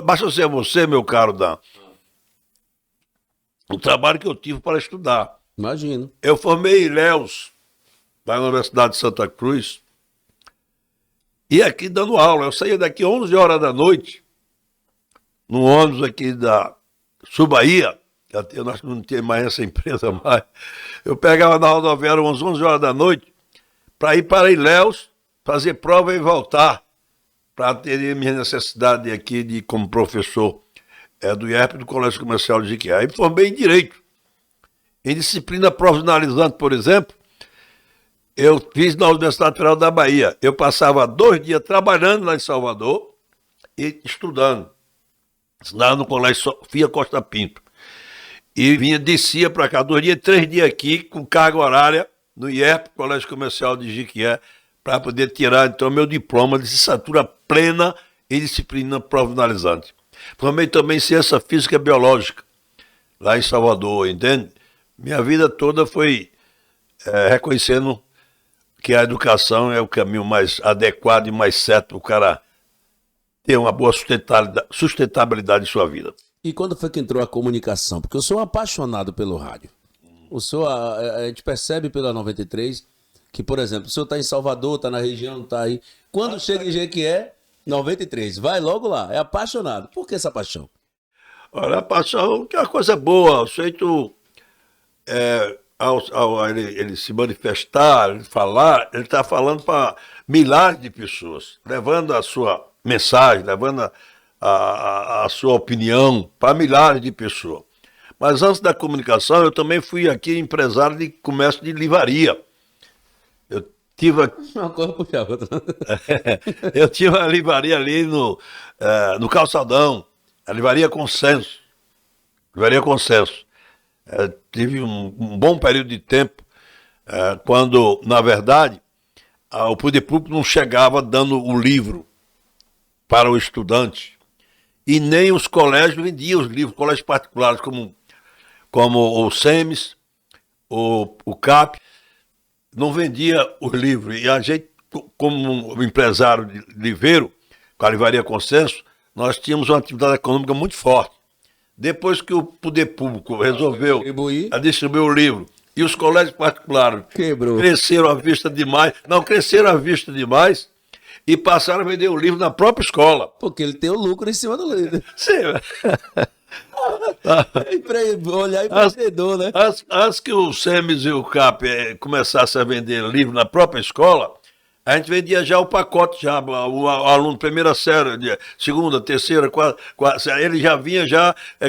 basta ser você, meu caro Dan, o trabalho que eu tive para estudar. Imagino. Eu formei Ilhéus, lá na Universidade de Santa Cruz, e aqui dando aula. Eu saía daqui 11 horas da noite, no ônibus aqui da Sul Bahia, eu acho que não tinha mais essa empresa mais. Eu pegava na rodoviária umas 11 horas da noite para ir para Ilhéus, fazer prova e voltar, para atender minha necessidade aqui como professor do IERP do Colégio Comercial de Jiquié. Aí formei em Direito. Em disciplina profissionalizante, por exemplo, eu fiz na Universidade Federal da Bahia. Eu passava 2 dias trabalhando lá em Salvador e estudando. Lá no Colégio Sofia Costa Pinto. E descia para cá 2 dias, 3 dias aqui, com carga horária, no IERP, Colégio Comercial de Jiquié, para poder tirar, então, meu diploma de licenciatura plena em disciplina profissionalizante. Formei também em Ciência Física e Biológica, lá em Salvador, entende? Minha vida toda foi reconhecendo que a educação é o caminho mais adequado e mais certo para o cara ter uma boa sustentabilidade em sua vida. E quando foi que entrou a comunicação? Porque eu sou um apaixonado pelo rádio. O senhor, a gente percebe pela 93 que, por exemplo, o senhor está em Salvador, está na região, está aí. Quando chega em Jequié, 93, vai logo lá, é apaixonado. Por que essa paixão? Olha, a paixão que é uma coisa boa. O sujeito, ao ele se manifestar, ele falar, ele está falando para milhares de pessoas, levando a sua mensagem, levando a sua opinião para milhares de pessoas. Mas antes da comunicação, eu também fui aqui empresário de comércio de livraria. Eu tive, Uma coisa puxa a outra. eu tive uma livraria ali no Calçadão, a Livraria Consenso. Livraria Consenso. Tive um bom período de tempo, quando, na verdade, o poder público não chegava dando o livro para o estudante. E nem os colégios vendiam os livros, colégios particulares como o SEMES, o CAP, não vendia os livros. E a gente, como um empresário livreiro, com a Livraria Consenso, nós tínhamos uma atividade econômica muito forte. Depois que o poder público resolveu distribuir o livro e os colégios particulares cresceram à vista demais, e passaram a vender o livro na própria escola. Porque ele tem o lucro em cima do livro. Sim. Olhar empreendedor, né? Antes que o SEMES e o CAP começassem a vender livro na própria escola, a gente vendia já o pacote, já, o aluno primeira série, segunda, terceira, quarta, ele já vinha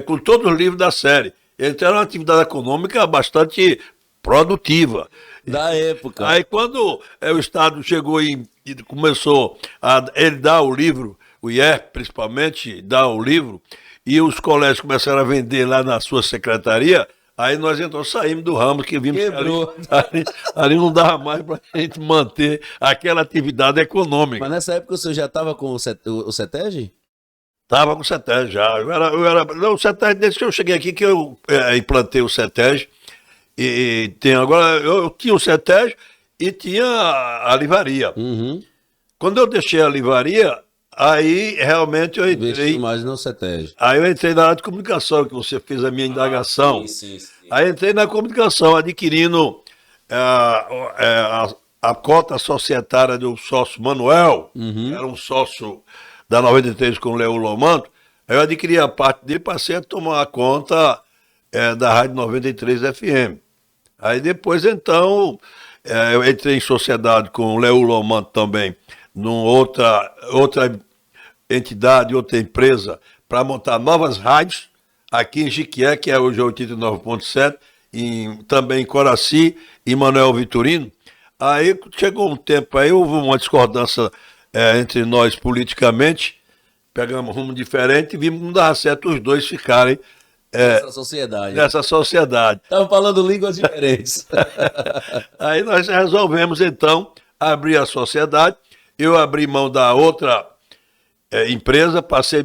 com todos os livros da série. Então era uma atividade econômica bastante produtiva. Da época. Aí quando o Estado chegou e começou a ele dar o livro, o IERP principalmente, dar o livro, e os colégios começaram a vender lá na sua secretaria, aí nós então saímos do ramo que vimos que ali não dava mais para a gente manter aquela atividade econômica. Mas nessa época o senhor já estava com o CETEG? Estava com o CETEG já. O CETEG, desde que eu cheguei aqui, que eu implantei o CETEG. E agora eu tinha o CETEG e tinha a livraria. Uhum. Quando eu deixei a livraria, aí realmente eu entrei. Mais no CETEG. Aí eu entrei na área de comunicação, que você fez a minha indagação. Sim. Aí entrei na comunicação, adquirindo a cota societária do sócio Manuel, era um sócio da 93 com o Leo Lomanto. Aí eu adquiri a parte dele e passei a tomar a conta da Rádio 93 FM. Aí depois, então, eu entrei em sociedade com o Leo Lomanto também, numa outra entidade, outra empresa, para montar novas rádios, aqui em Jiquié, que é hoje 89.7, também em Coraci e Manuel Vitorino. Aí chegou um tempo, aí houve uma discordância entre nós politicamente, pegamos um rumo diferente e vimos que não dava certo os dois ficarem nessa sociedade. Estavam falando línguas diferentes. Aí nós resolvemos, então, abrir a sociedade. Eu abri mão da outra empresa, passei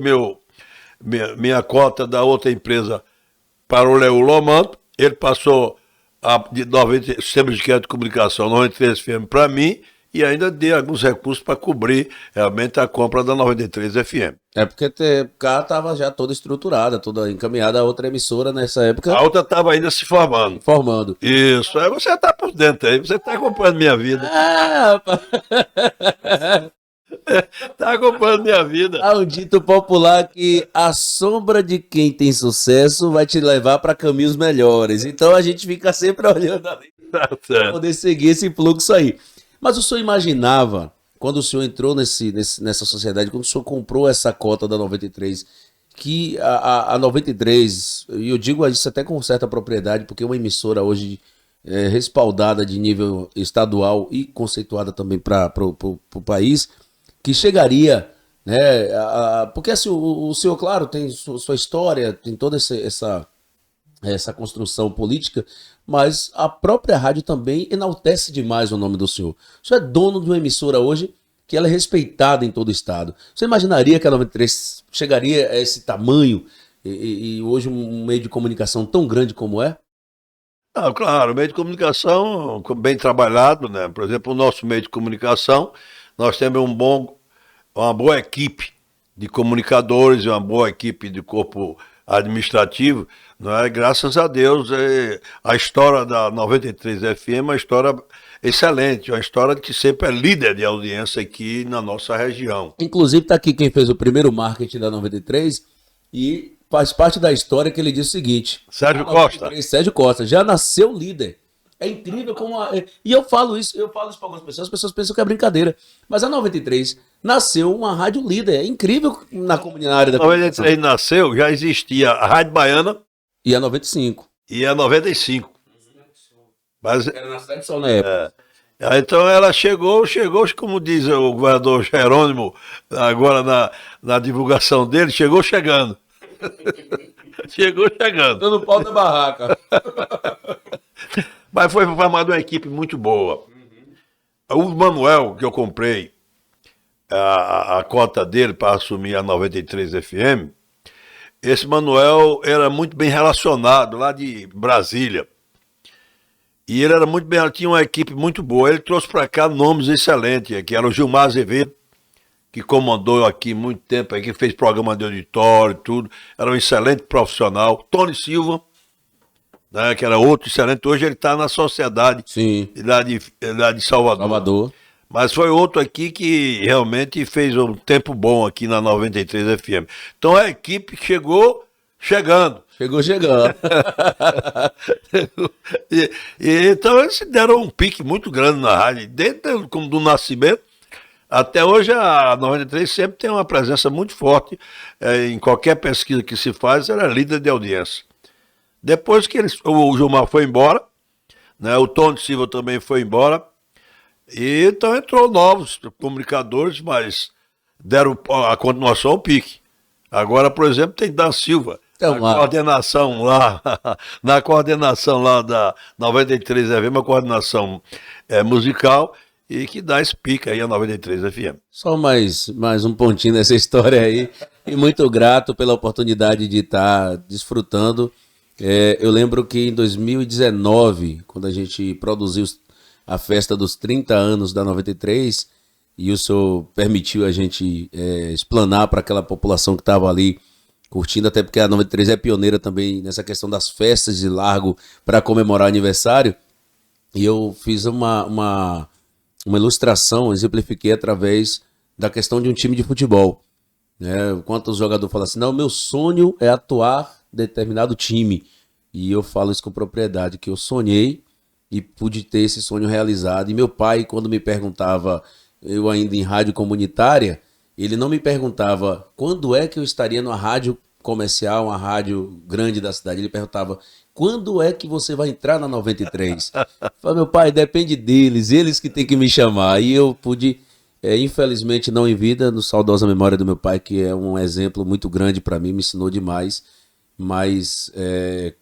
minha cota da outra empresa para o Leo Lomanto. Ele passou de 90 sistemas de crédito de comunicação 93 FM para mim e ainda dei alguns recursos para cobrir realmente a compra da 93 FM. É porque a TK estava já toda estruturada, toda encaminhada a outra emissora nessa época. A outra estava ainda se formando. Formando. Isso, aí você está por dentro aí, você está acompanhando minha vida. Rapaz. Está acompanhando minha vida. Há um dito popular que a sombra de quem tem sucesso vai te levar para caminhos melhores. Então a gente fica sempre olhando ali para poder seguir esse fluxo aí. Mas o senhor imaginava, quando o senhor entrou nessa sociedade, quando o senhor comprou essa cota da 93, que a 93, e eu digo isso até com certa propriedade, porque é uma emissora hoje respaldada de nível estadual e conceituada também para o país, que chegaria, né? Porque assim, o senhor, claro, tem sua história, tem toda essa construção política, mas a própria rádio também enaltece demais o nome do senhor. O senhor é dono de uma emissora hoje que ela é respeitada em todo o estado. Você imaginaria que a 93 chegaria a esse tamanho e hoje um meio de comunicação tão grande como é? Ah, claro, o meio de comunicação bem trabalhado, né? Por exemplo, o nosso meio de comunicação, nós temos uma boa equipe de comunicadores, uma boa equipe de corpo administrativo, não é? Graças a Deus, a história da 93 FM é uma história excelente, uma história que sempre é líder de audiência aqui na nossa região. Inclusive está aqui quem fez o primeiro marketing da 93 e faz parte da história que ele diz o seguinte: Sérgio Costa. Sérgio Costa já nasceu líder. É incrível como... E eu falo isso para algumas pessoas, as pessoas pensam que é brincadeira. Mas a 93 nasceu uma rádio líder. É incrível na comunidade da comunicação. A 93 nasceu, já existia a Rádio Baiana. E a 95. E a 95. Mas, era na cidade de Sol na época. Então ela chegou, como diz o governador Jerônimo, agora na divulgação dele, chegou chegando. Chegou chegando. Dando pau na barraca. Mas foi formada uma equipe muito boa. O Manuel, que eu comprei a cota dele para assumir a 93 FM, esse Manuel era muito bem relacionado lá de Brasília. E ele era muito bem, tinha uma equipe muito boa. Ele trouxe para cá nomes excelentes, que era o Gilmar Azevedo, que comandou aqui muito tempo, que fez programa de auditório e tudo. Era um excelente profissional. Tony Silva, né, que era outro excelente. Hoje ele está na sociedade. Sim. Lá de Salvador. Mas foi outro aqui que realmente fez um tempo bom aqui na 93 FM. Então a equipe chegou chegando. Chegou chegando. Então eles deram um pique muito grande na rádio, desde do nascimento. Até hoje a 93 sempre tem uma presença muito forte. Em qualquer pesquisa que se faz, ela é líder de audiência. Depois que o Gilmar foi embora, né, o Tony Silva também foi embora, e então entrou novos comunicadores, mas deram a continuação ao pique. Agora, por exemplo, tem Dan Silva, coordenação lá, na coordenação lá da 93 FM, uma coordenação musical, e que dá esse pique aí a 93 FM. Só mais um pontinho nessa história aí, e muito grato pela oportunidade de estar desfrutando. Eu lembro que em 2019, quando a gente produziu a festa dos 30 anos da 93, e o senhor permitiu a gente explanar para aquela população que estava ali curtindo, até porque a 93 é pioneira também nessa questão das festas de largo para comemorar aniversário, e eu fiz uma ilustração, exemplifiquei através da questão de um time de futebol. Quando os jogadores falam assim, não, meu sonho é atuar em determinado time, e eu falo isso com propriedade, que eu sonhei e pude ter esse sonho realizado. E meu pai, quando me perguntava, eu ainda em rádio comunitária, ele não me perguntava quando é que eu estaria numa rádio comercial, uma rádio grande da cidade. Ele perguntava, quando é que você vai entrar na 93? Eu falei, meu pai, depende deles, eles que têm que me chamar. E eu pude, infelizmente não em vida, no saudosa memória do meu pai, que é um exemplo muito grande para mim, me ensinou demais. Mas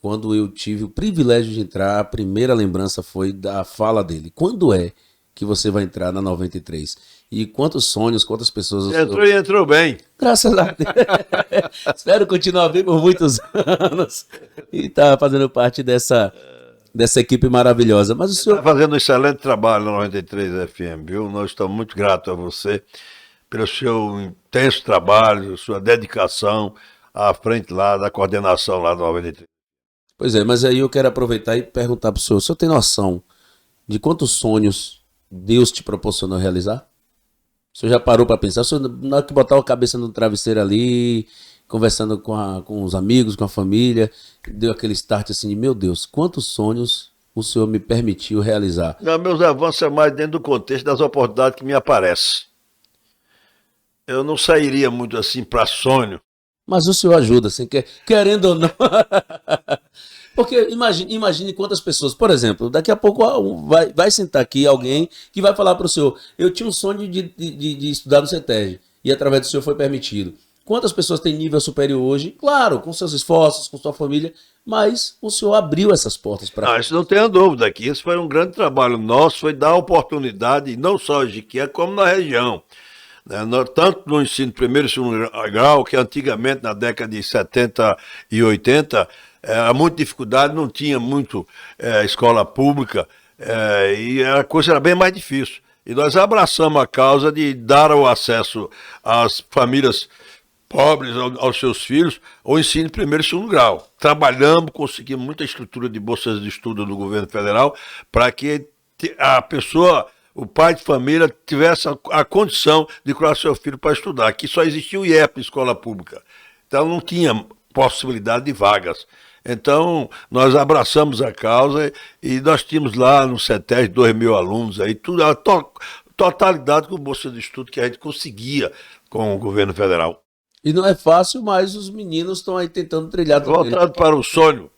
quando eu tive o privilégio de entrar, a primeira lembrança foi da fala dele. Quando é que você vai entrar na 93? E quantos sonhos, quantas pessoas... Entrou bem. Graças a Deus. Espero continuar vivo por muitos anos. E tá fazendo parte dessa equipe maravilhosa. Mas o senhor... Está fazendo um excelente trabalho na 93 FM, viu? Nós estamos muito gratos a você pelo seu intenso trabalho, sua dedicação à frente lá da coordenação lá do 93. Pois é, mas aí eu quero aproveitar e perguntar para o senhor tem noção de quantos sonhos Deus te proporcionou realizar? O senhor já parou para pensar? O senhor, na hora que botar a cabeça no travesseiro ali, conversando com os amigos, com a família, deu aquele start assim de, meu Deus, quantos sonhos o senhor me permitiu realizar? Não, meus avanços é mais dentro do contexto das oportunidades que me aparecem. Eu não sairia muito assim para sonho. Mas o senhor ajuda, assim, querendo ou não. Porque imagine quantas pessoas, por exemplo, daqui a pouco vai sentar aqui alguém que vai falar para o senhor, eu tinha um sonho de estudar no CETESB, e através do senhor foi permitido. Quantas pessoas têm nível superior hoje? Claro, com seus esforços, com sua família, mas o senhor abriu essas portas para... Não, isso não tenha dúvida aqui, isso foi um grande trabalho nosso, foi dar oportunidade, não só em Jiquié, como na região. Tanto no ensino primeiro e segundo grau, que antigamente, na década de 70 e 80, era muita dificuldade, não tinha muito escola pública, e a coisa era bem mais difícil. E nós abraçamos a causa de dar o acesso às famílias pobres, aos seus filhos, ao ensino primeiro e segundo grau. Trabalhamos, conseguimos muita estrutura de bolsas de estudo do governo federal, para que a pessoa... o pai de família tivesse a condição de colocar seu filho para estudar. Aqui só existia o IEP, escola pública. Então não tinha possibilidade de vagas. Então nós abraçamos a causa e nós tínhamos lá no CETESB 2.000 alunos, aí, tudo, a totalidade com bolsa de estudo que a gente conseguia com o governo federal. E não é fácil, mas os meninos estão aí tentando trilhar. Voltando para o sonho.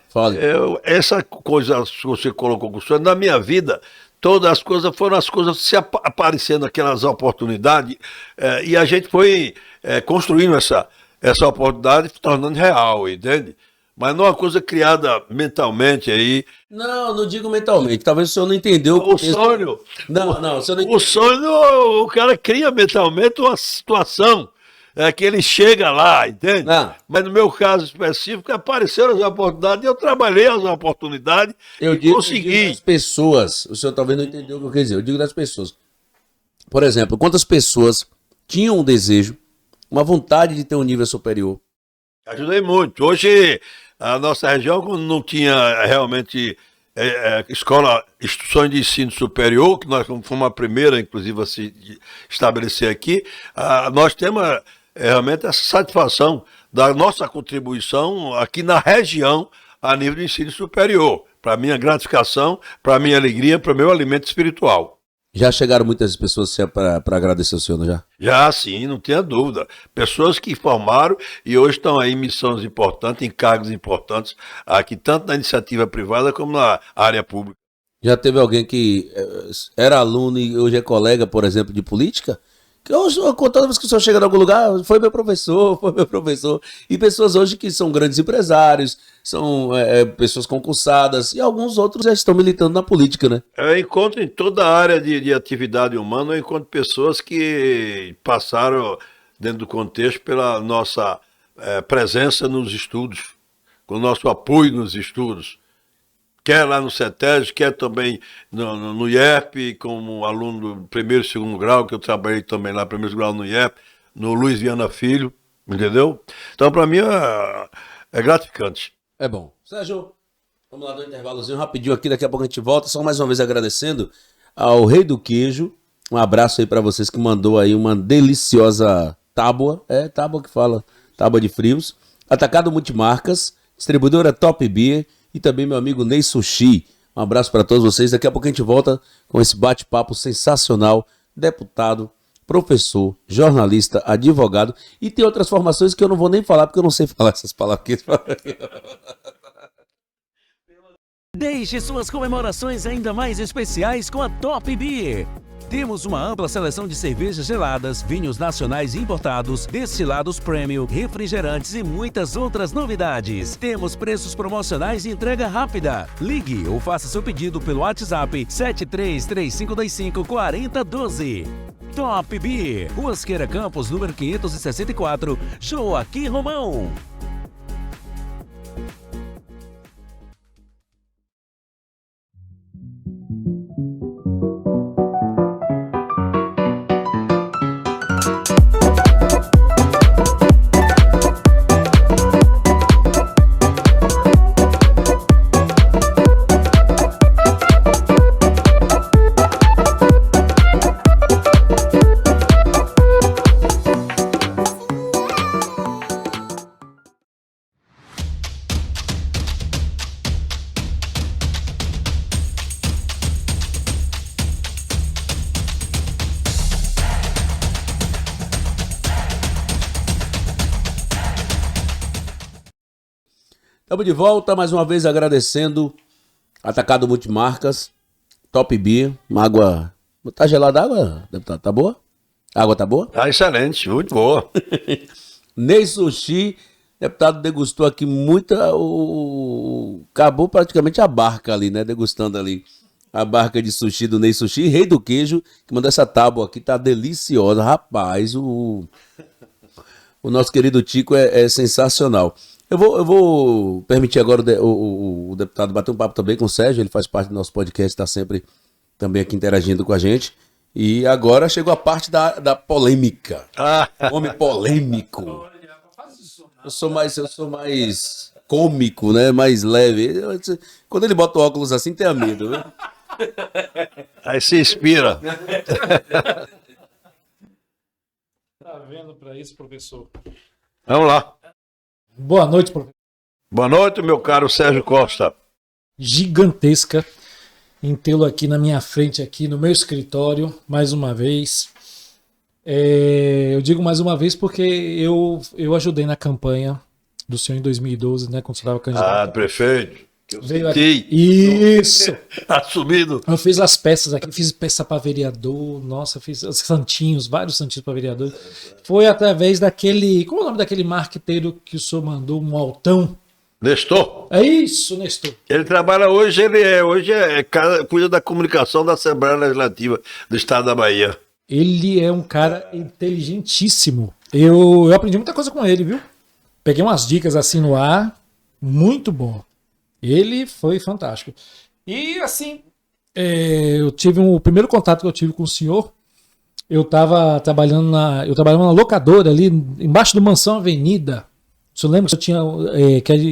Fale. Essa coisa que você colocou com o sonho, na minha vida... todas as coisas foram as coisas se aparecendo, aquelas oportunidades, e a gente foi construindo essa oportunidade, tornando real, entende? Mas não é uma coisa criada mentalmente aí. Não digo mentalmente. Talvez o senhor não entendeu O sonho. Não, o senhor não entendeu. O sonho, o cara cria mentalmente uma situação que ele chega lá, entende? Não. Mas no meu caso específico, apareceram as oportunidades e eu trabalhei as oportunidades Eu e digo consegui. das pessoas. O senhor talvez não entendeu o que eu quis dizer. Eu digo das pessoas. Por exemplo, quantas pessoas tinham um desejo, uma vontade de ter um nível superior? Ajudei muito. Hoje, a nossa região, quando não tinha realmente instituições de ensino superior, que nós fomos a primeira, inclusive, a se estabelecer aqui, nós temos realmente essa satisfação da nossa contribuição aqui na região a nível de ensino superior. Para minha gratificação, para minha alegria, para o meu alimento espiritual. Já chegaram muitas pessoas para agradecer o senhor, não já? Já, sim, não tenha dúvida. Pessoas que formaram e hoje estão aí em missões importantes, em cargos importantes, aqui tanto na iniciativa privada como na área pública. Já teve alguém que era aluno e hoje é colega, por exemplo, de política? Que toda vez que o senhor chega em algum lugar, foi meu professor. E pessoas hoje que são grandes empresários, são pessoas concursadas, e alguns outros já estão militando na política, né? Eu encontro em toda a área de atividade humana, eu encontro pessoas que passaram dentro do contexto pela nossa presença nos estudos, com o nosso apoio nos estudos. Quer lá no CETESB, quer também no IEP, como aluno do primeiro e segundo grau, que eu trabalhei também lá, primeiro grau no IEP, no Luiz Viana Filho, entendeu? Então, para mim, é gratificante. É bom. Sérgio, vamos lá dar um intervalozinho rapidinho aqui, daqui a pouco a gente volta, só mais uma vez agradecendo ao Rei do Queijo, um abraço aí para vocês que mandou aí uma deliciosa tábua, tábua que fala, tábua de frios, Atacado Multimarcas, distribuidora Top Beer, e também meu amigo Ney Sushi. Um abraço para todos vocês. Daqui a pouco a gente volta com esse bate-papo sensacional. Deputado, professor, jornalista, advogado. E tem outras formações que eu não vou nem falar, porque eu não sei falar essas palavras. Deixe suas comemorações ainda mais especiais com a Top Beer. Temos uma ampla seleção de cervejas geladas, vinhos nacionais importados, destilados premium, refrigerantes e muitas outras novidades. Temos preços promocionais e entrega rápida. Ligue ou faça seu pedido pelo WhatsApp 7335254012. Top Beer, Rua Asqueira Campos, número 564, Show aqui, Romão. Estamos de volta, mais uma vez agradecendo Atacado Multimarcas, Top Beer, uma água... Tá gelada a água, deputado? Tá boa? A água tá boa? Tá excelente, muito boa. Ney Sushi, deputado degustou aqui muita... Acabou praticamente a barca ali, né? Degustando ali a barca de sushi do Ney Sushi. Rei do Queijo, que mandou essa tábua aqui, tá deliciosa. Rapaz, o nosso querido Tico é sensacional. Eu vou permitir agora o deputado bater um papo também com o Sérgio, ele faz parte do nosso podcast, está sempre também aqui interagindo com a gente. E agora chegou a parte da polêmica. Homem polêmico. Eu sou mais cômico, né? Mais leve. Quando ele bota o óculos assim, tenha medo, viu? Aí se inspira. Tá vendo para isso, professor? Vamos lá. Boa noite, professor. Boa noite, meu caro Sérgio Costa. Gigantesca em tê-lo aqui na minha frente, aqui no meu escritório, mais uma vez. Eu digo mais uma vez porque eu ajudei na campanha do senhor em 2012, né, quando você estava candidato. Prefeito. Veio aqui. Isso! Assumido. Eu fiz as peças aqui, fiz peça para vereador, nossa, fiz os santinhos, vários santinhos para vereador. Foi através daquele, como é o nome daquele marqueteiro que o senhor mandou, um altão? Nestor. É isso, Nestor. Ele trabalha cuida da comunicação da Assembleia Legislativa do Estado da Bahia. Ele é um cara inteligentíssimo. Eu aprendi muita coisa com ele, viu? Peguei umas dicas assim no ar, muito bom. Ele foi fantástico. E assim, eu tive o primeiro contato que eu tive com o senhor. Eu estava trabalhando numa locadora ali embaixo do Mansão Avenida. O senhor lembra que eu tinha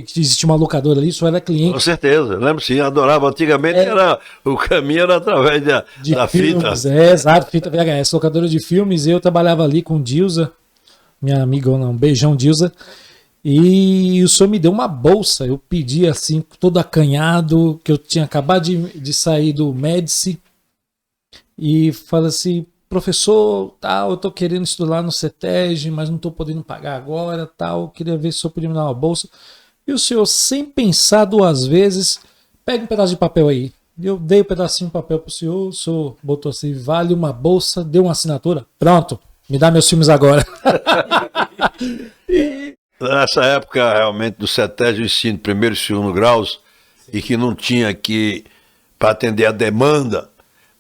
que existia uma locadora ali? O senhor era cliente? Com certeza, lembro sim, adorava. Antigamente o caminho era através da filmes, fita. Exato, fita VHS, locadora de filmes. Eu trabalhava ali com Dilza, minha amiga, um beijão, Dilza. E o senhor me deu uma bolsa. Eu pedi assim, todo acanhado, que eu tinha acabado de sair do Médici. E falei assim: professor, tal, eu tô querendo estudar no CETEG, mas não tô podendo pagar agora, tal. Queria ver se o senhor podia me dar uma bolsa. E o senhor, sem pensar duas vezes, pega um pedaço de papel aí. Eu dei um pedacinho de papel pro senhor, o senhor botou assim: vale uma bolsa, deu uma assinatura. Pronto, me dá meus filmes agora. Nessa época, realmente, do CETEG, o ensino primeiro e segundo graus, e que não tinha aqui, para atender a demanda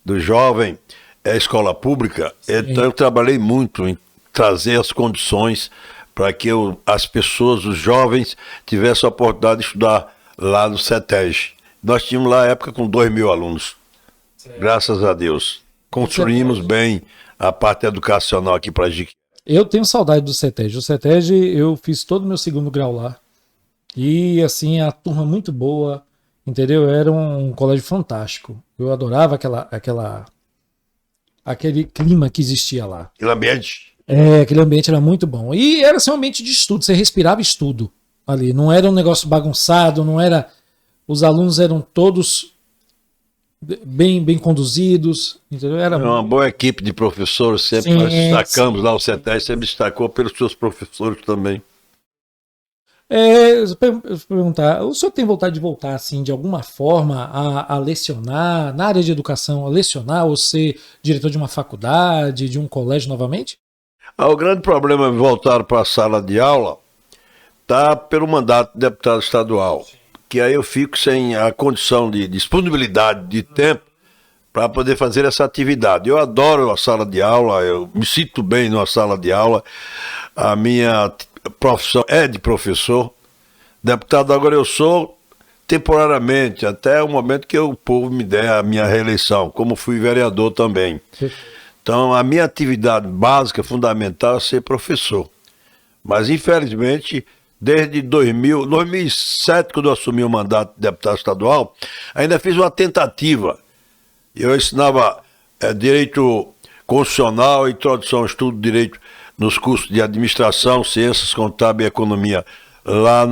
do jovem, escola pública. Então eu trabalhei muito em trazer as condições para que as pessoas, os jovens, tivessem a oportunidade de estudar lá no CETEG. Nós tínhamos lá a época com 2.000 alunos. Graças a Deus. Construímos bem a parte educacional aqui para a Jiqué. Eu tenho saudade do CETEG. O CETEG, eu fiz todo o meu segundo grau lá. E assim, a turma muito boa, entendeu? Era um colégio fantástico. Eu adorava aquele clima que existia lá. Aquele ambiente. Aquele ambiente era muito bom. E era assim, um ambiente de estudo, você respirava estudo ali. Não era um negócio bagunçado, não era. Os alunos eram todos bem conduzidos, entendeu? Era uma boa equipe de professores, sempre nós destacamos lá, o CETEG sempre destacou pelos seus professores também. Eu perguntar, o senhor tem vontade de voltar, assim, de alguma forma, a lecionar, na área de educação, a lecionar, ou ser diretor de uma faculdade, de um colégio novamente? O grande problema de voltar para a sala de aula está pelo mandato de deputado estadual, que aí eu fico sem a condição de disponibilidade de tempo para poder fazer essa atividade. Eu adoro a sala de aula, eu me sinto bem numa sala de aula, a minha profissão é de professor, deputado agora eu sou temporariamente, até o momento que o povo me der a minha reeleição, como fui vereador também. Então a minha atividade básica, fundamental é ser professor. Mas infelizmente, desde 2007, quando eu assumi o mandato de deputado estadual, ainda fiz uma tentativa. Eu ensinava direito constitucional, introdução ao estudo de direito nos cursos de administração, ciências, contábil e economia lá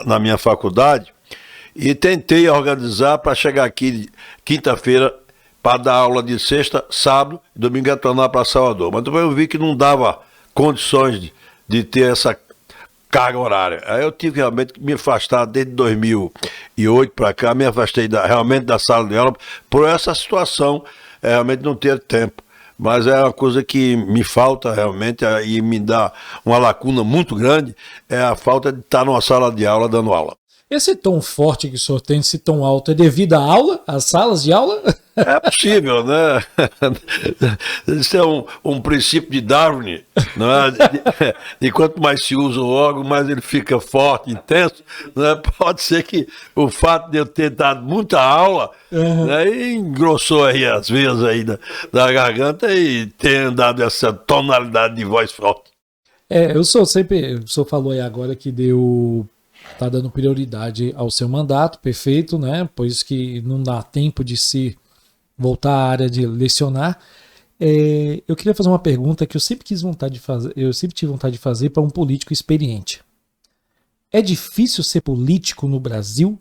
na minha faculdade, e tentei organizar para chegar aqui quinta-feira para dar aula de sexta, sábado e domingo retornar para Salvador. Mas depois eu vi que não dava condições de ter essa carga horária. Aí eu tive realmente que me afastar desde 2008 para cá, me afastei realmente da sala de aula por essa situação, realmente não ter tempo. Mas é uma coisa que me falta realmente e me dá uma lacuna muito grande, é a falta de estar numa sala de aula dando aula. Esse tom forte que o senhor tem, esse tom alto, é devido à aula, às salas de aula? É possível, né? Isso é um princípio de Darwin, não é? E quanto mais se usa o órgão, mais ele fica forte, intenso. Né? Pode ser que o fato de eu ter dado muita aula, né, engrossou aí as veias aí da garganta e ter dado essa tonalidade de voz forte. O senhor falou aí agora que tá dando prioridade ao seu mandato, perfeito, né? Pois que não dá tempo de se voltar à área de lecionar. Eu queria fazer uma pergunta que eu sempre tive vontade de fazer para um político experiente. É difícil ser político no Brasil?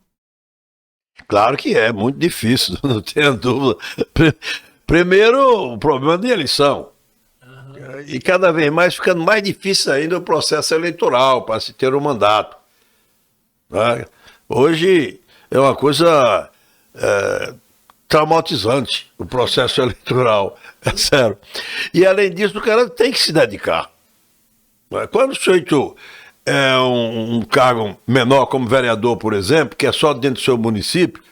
Claro que é, muito difícil, não tenho dúvida. Primeiro, o problema de eleição. E cada vez mais ficando mais difícil ainda o processo eleitoral para se ter um mandato. Hoje, é uma coisa traumatizante, o processo eleitoral, é sério. E além disso, o cara tem que se dedicar. Quando o sujeito é um cargo menor, como vereador, por exemplo, que é só dentro do seu município,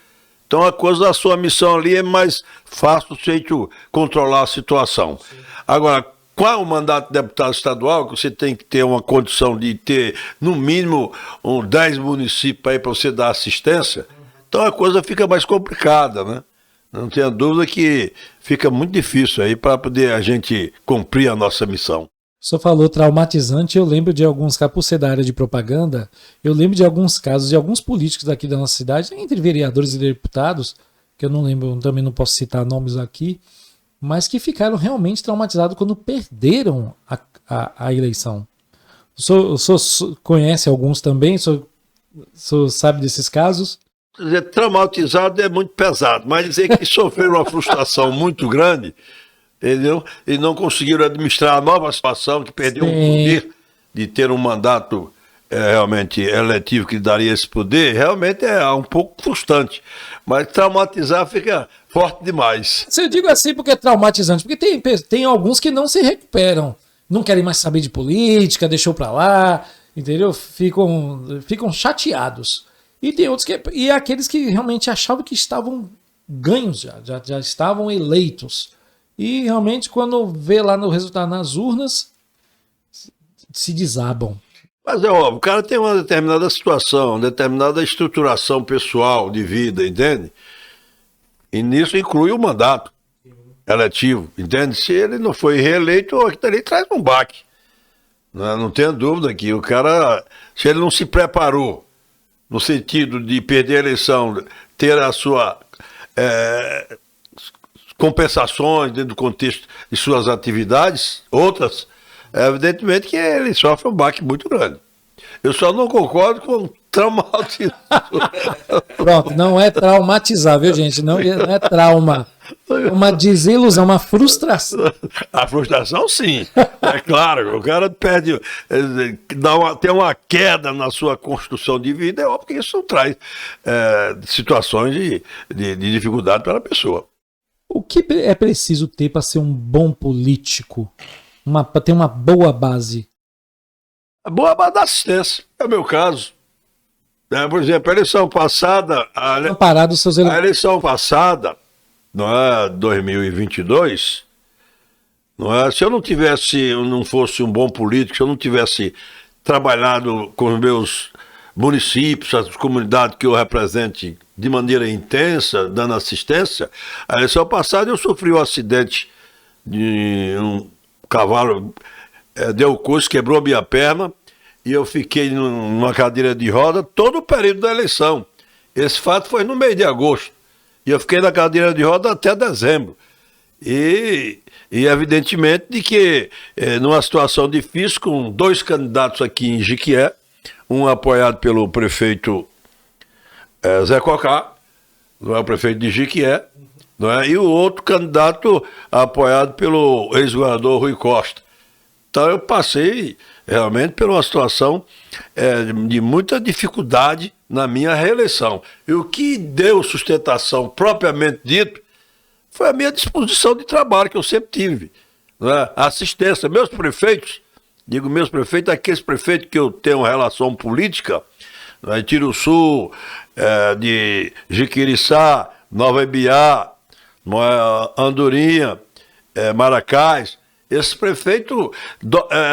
então a coisa da sua missão ali é mais fácil o sujeito controlar a situação. Agora, qual o mandato de deputado estadual, que você tem que ter uma condição de ter, no mínimo, 10 municípios aí para você dar assistência, então a coisa fica mais complicada, né? Não tenha dúvida que fica muito difícil aí para poder a gente cumprir a nossa missão. O senhor falou traumatizante, eu lembro de alguns casos, por ser da área de propaganda, eu lembro de alguns casos de alguns políticos aqui da nossa cidade, entre vereadores e deputados, que eu não lembro, também não posso citar nomes aqui, mas que ficaram realmente traumatizados quando perderam a eleição. O senhor conhece alguns também? O senhor sabe desses casos? Dizer, traumatizado é muito pesado, mas dizer que sofreram uma frustração muito grande, entendeu? E não conseguiram administrar a nova situação, que perdeu o poder de ter um mandato realmente eletivo que daria esse poder, realmente é um pouco frustrante. Mas traumatizar fica forte demais. Eu digo assim porque é traumatizante, porque tem alguns que não se recuperam, não querem mais saber de política, deixou pra lá, entendeu? Ficam chateados. E tem outros e aqueles que realmente achavam que estavam ganhos já estavam eleitos. E realmente quando vê lá no resultado nas urnas, se desabam. Mas é óbvio, o cara tem uma determinada situação, uma determinada estruturação pessoal de vida, entende? E nisso inclui o mandato eletivo, entende? Se ele não foi reeleito, aquilo ali traz um baque. Não tenha dúvida que o cara, se ele não se preparou no sentido de perder a eleição, ter a sua compensações dentro do contexto de suas atividades, outras, evidentemente que ele sofre um baque muito grande. Eu só não concordo com traumatizar. Pronto, não é traumatizar, viu, gente? Não é trauma. É uma desilusão, uma frustração. A frustração, sim. É claro, o cara perde, tem uma queda na sua construção de vida, é óbvio que isso traz situações de dificuldade para a pessoa. O que é preciso ter para ser um bom político? Para ter uma boa base? A boa base da assistência, é o meu caso. Por exemplo, a eleição passada, a eleição passada, não é 2022, não é? Se eu não fosse um bom político, se eu não tivesse trabalhado com os meus municípios, as comunidades que eu represente de maneira intensa, dando assistência, a eleição passada eu sofri um acidente de um cavalo, deu coice, quebrou a minha perna, e eu fiquei numa cadeira de roda todo o período da eleição. Esse fato foi no mês de agosto. E eu fiquei na cadeira de roda até dezembro. E evidentemente de que, numa situação difícil, com 2 candidatos aqui em Jiquié, um apoiado pelo prefeito Zé Cocá, não é, o prefeito de Jiquié, não é, e o outro candidato apoiado pelo ex-governador Rui Costa. Então eu passei realmente por uma situação de muita dificuldade na minha reeleição. E o que deu sustentação propriamente dito foi a minha disposição de trabalho que eu sempre tive. Né? Assistência, meus prefeitos, digo meus prefeitos, aqueles prefeitos que eu tenho relação política, né? Tiruçu, de Jiquiriçá, Nova Ibiá, Andorinha, Maracás, esses prefeitos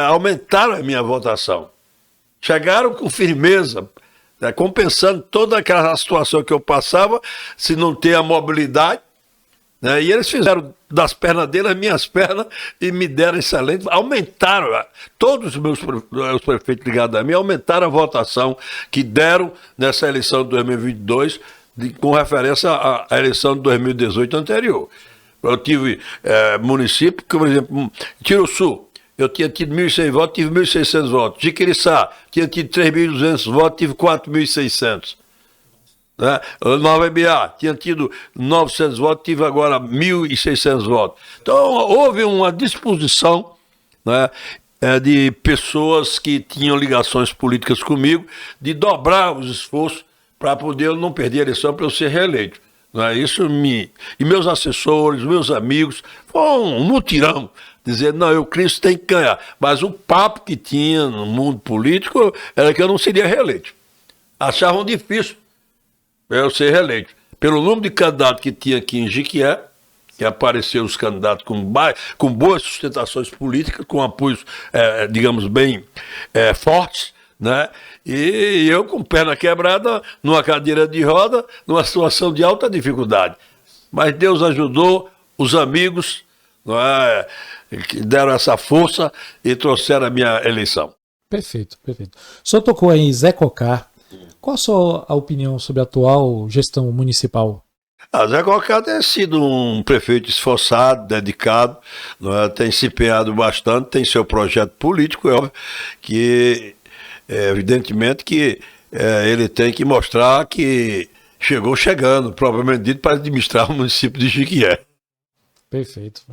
aumentaram a minha votação. Chegaram com firmeza, compensando toda aquela situação que eu passava, se não ter a mobilidade, né? E eles fizeram das pernas dele as minhas pernas e me deram excelente, aumentaram, todos os prefeitos ligados a mim, aumentaram a votação que deram nessa eleição de 2022, com referência à eleição de 2018 anterior. Eu tive município que, por exemplo, Tiruçu, eu tinha tido 1.100 votos, tive 1.600 votos. Jiquiriçá, tinha tido 3.200 votos, tive 4.600. Né? Nova Ibiá, tinha tido 900 votos, tive agora 1.600 votos. Então, houve uma disposição, né, de pessoas que tinham ligações políticas comigo, de dobrar os esforços para poder eu não perder a eleição, para eu ser reeleito. Não é? E meus assessores, meus amigos, foi um mutirão, dizer, não, o Cristo tem que ganhar. Mas o papo que tinha no mundo político era que eu não seria reeleito. Achavam difícil eu ser reeleito. Pelo número de candidatos que tinha aqui em Jequié, que apareceram os candidatos com boas sustentações políticas, com apoios, digamos, bem fortes, né? E eu com perna quebrada, numa cadeira de roda, numa situação de alta dificuldade. Mas Deus ajudou, os amigos, não é, que deram essa força e trouxeram a minha eleição. Perfeito, perfeito. O senhor tocou aí em Zé Cocar. Qual a sua opinião sobre a atual gestão municipal? Zé Cocar tem sido um prefeito esforçado, dedicado, não é, tem se empenhado bastante, tem seu projeto político, que evidentemente que ele tem que mostrar que chegou chegando, propriamente dito, para administrar o município de Jequié. Perfeito.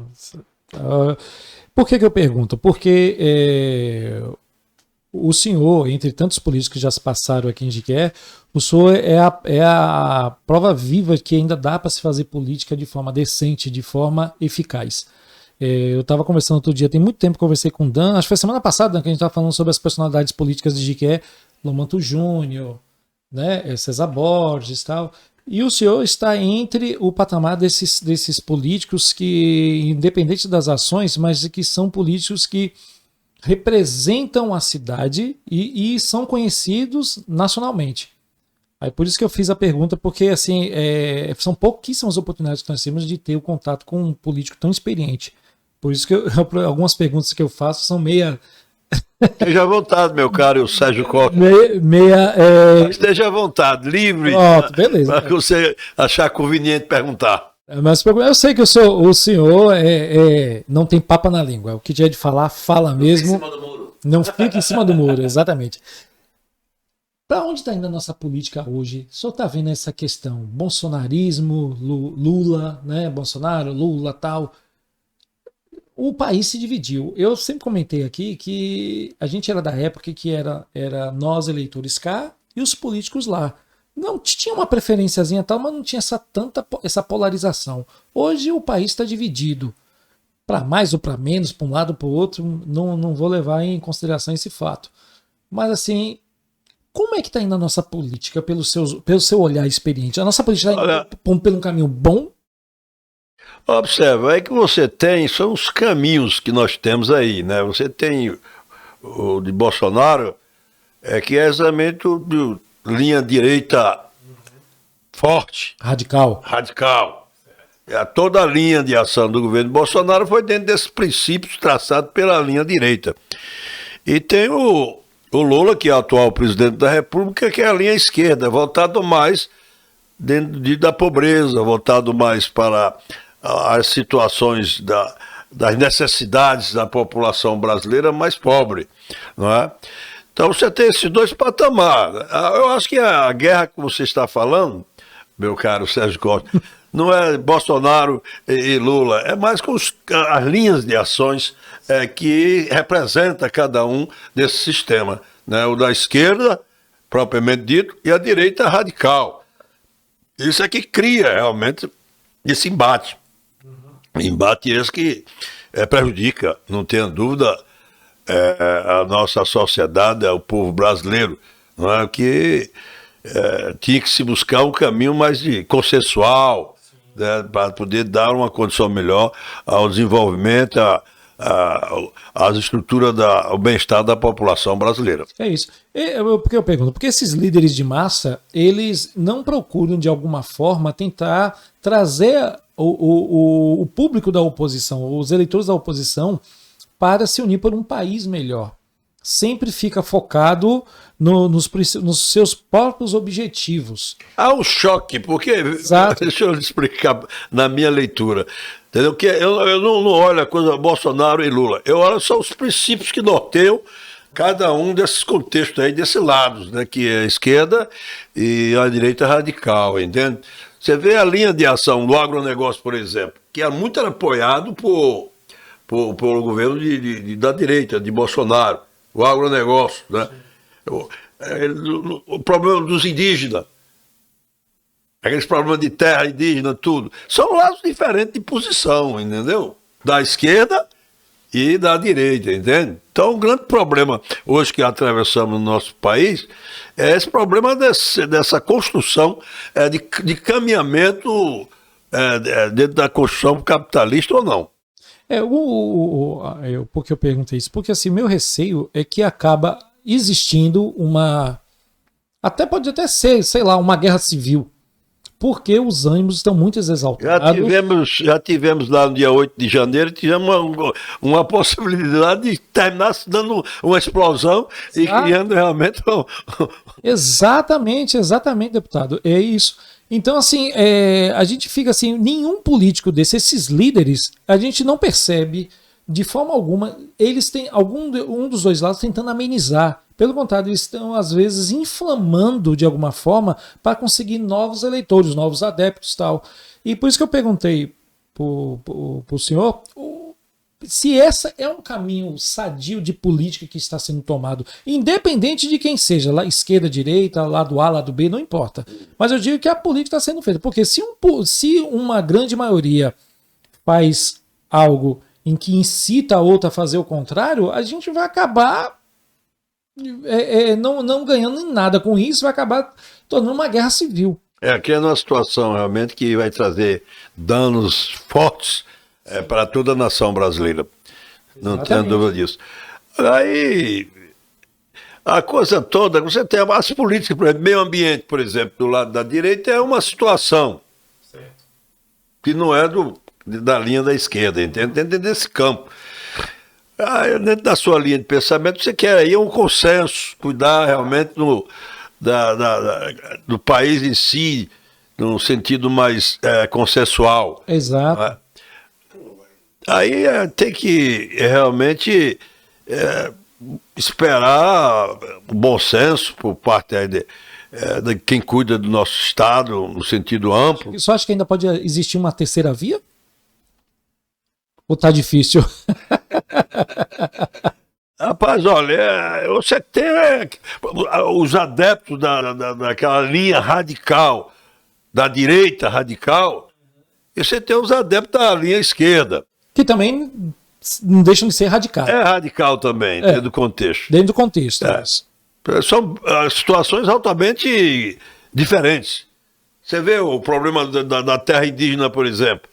Por que eu pergunto? Porque o senhor, entre tantos políticos que já se passaram aqui em Jequié, o senhor é a prova viva que ainda dá para se fazer política de forma decente, de forma eficaz. Eu estava conversando outro dia, tem muito tempo que conversei com o Dan, acho que foi semana passada, Dan, que a gente estava falando sobre as personalidades políticas de Jequié, Lomanto Júnior, né, César Borges e tal. E o senhor está entre o patamar desses políticos que, independente das ações, mas que são políticos que representam a cidade e são conhecidos nacionalmente. Aí por isso que eu fiz a pergunta, porque assim, são pouquíssimas oportunidades que nós temos de ter o contato com um político tão experiente. Por isso que algumas perguntas que eu faço são meia... Esteja à vontade, meu caro Sérgio Costa. Esteja à vontade, livre, para que você achar conveniente perguntar. Mas eu sei que o senhor não tem papa na língua. O que tiver de falar, fala mesmo. Não fica em cima do muro. Não fica em cima do muro, exatamente. Para onde está indo a nossa política hoje? O senhor está vendo essa questão? Bolsonarismo, Lula, né? Bolsonaro, Lula, tal. O país se dividiu. Eu sempre comentei aqui que a gente era da época que era nós, eleitores cá, e os políticos lá. Não tinha uma preferenciazinha tal, mas não tinha essa polarização. Hoje o país está dividido. Para mais ou para menos, para um lado ou para o outro, não vou levar em consideração esse fato. Mas assim, como é que está indo a nossa política pelo seu olhar experiente? A nossa política está indo pelo um caminho bom? Observa, que você tem, são os caminhos que nós temos aí, né? Você tem o de Bolsonaro, que é exatamente linha direita forte. Radical. Toda a linha de ação do governo Bolsonaro foi dentro desses princípios traçados pela linha direita. E tem o Lula, que é o atual presidente da República, que é a linha esquerda, voltado mais dentro da pobreza, voltado mais para as situações das necessidades da população brasileira mais pobre, não é? Então você tem esses dois patamares. Eu acho que a guerra que você está falando, meu caro Sérgio Costa, não é Bolsonaro e Lula, é mais com as linhas de ações que representa cada um desse sistema, né? O da esquerda, propriamente dito, e a direita radical. Isso é que cria realmente esse embate. Embate esse que prejudica, não tenha dúvida, a nossa sociedade, o povo brasileiro, não é? Que tinha que se buscar um caminho mais consensual, né, para poder dar uma condição melhor ao desenvolvimento, às estruturas, ao bem-estar da população brasileira. É isso. Porque eu pergunto, porque esses líderes de massa, eles não procuram de alguma forma tentar trazer o público da oposição, os eleitores da oposição, para se unir por um país melhor. Sempre fica focado nos seus próprios objetivos. Há um choque, porque, Exato. Deixa eu explicar na minha leitura, entendeu? Que eu não olho a coisa Bolsonaro e Lula, eu olho só os princípios que norteiam cada um desses contextos aí, desses lados, né, que é a esquerda e a direita radical, entende? Você vê a linha de ação do agronegócio, por exemplo, que era muito apoiado por governo da direita, de Bolsonaro, o agronegócio, né? O problema dos indígenas, aqueles problemas de terra indígena, tudo, são lados diferentes de posição, entendeu? Da esquerda e da direita, entende? Então, o grande problema hoje que atravessamos no nosso país é esse problema dessa construção de caminhamento dentro da construção capitalista ou não. Por que eu perguntei isso? Porque assim, meu receio é que acaba existindo pode até ser, sei lá, uma guerra civil. Porque os ânimos estão muito exaltados. Já tivemos lá no dia 8 de janeiro, tivemos uma possibilidade de terminar dando uma explosão e criando realmente... Exatamente, deputado. É isso. Então, assim, a gente fica assim, nenhum político esses líderes, a gente não percebe de forma alguma, eles têm um dos dois lados tentando amenizar. Pelo contrário, eles estão, às vezes, inflamando de alguma forma para conseguir novos eleitores, novos adeptos e tal. E por isso que eu perguntei para o senhor se esse é um caminho sadio de política que está sendo tomado, independente de quem seja, lá esquerda, direita, lado A, lado B, não importa. Mas eu digo que a política está sendo feita, porque se uma grande maioria faz algo em que incita a outra a fazer o contrário, a gente vai acabar não ganhando em nada com isso, vai acabar tornando uma guerra civil. Aqui é uma situação realmente que vai trazer danos fortes para toda a nação brasileira. Não tenho dúvida disso. Aí, a coisa toda, você tem as políticas, por exemplo, meio ambiente, por exemplo, do lado da direita, é uma situação que não é da linha da esquerda, entende? Dentro desse campo. Dentro da sua linha de pensamento, você quer aí um consenso, cuidar realmente do país em si, num sentido mais consensual. Exato. Aí tem que realmente esperar o bom senso por parte de quem cuida do nosso Estado, no sentido amplo. Você acha que ainda pode existir uma terceira via? Ou tá difícil? Rapaz, olha, você tem os adeptos daquela linha radical, da direita radical, e você tem os adeptos da linha esquerda. Que também não deixam de ser radicais. É radical também, dentro do contexto. Dentro do contexto. São situações altamente diferentes. Você vê o problema da terra indígena, por exemplo,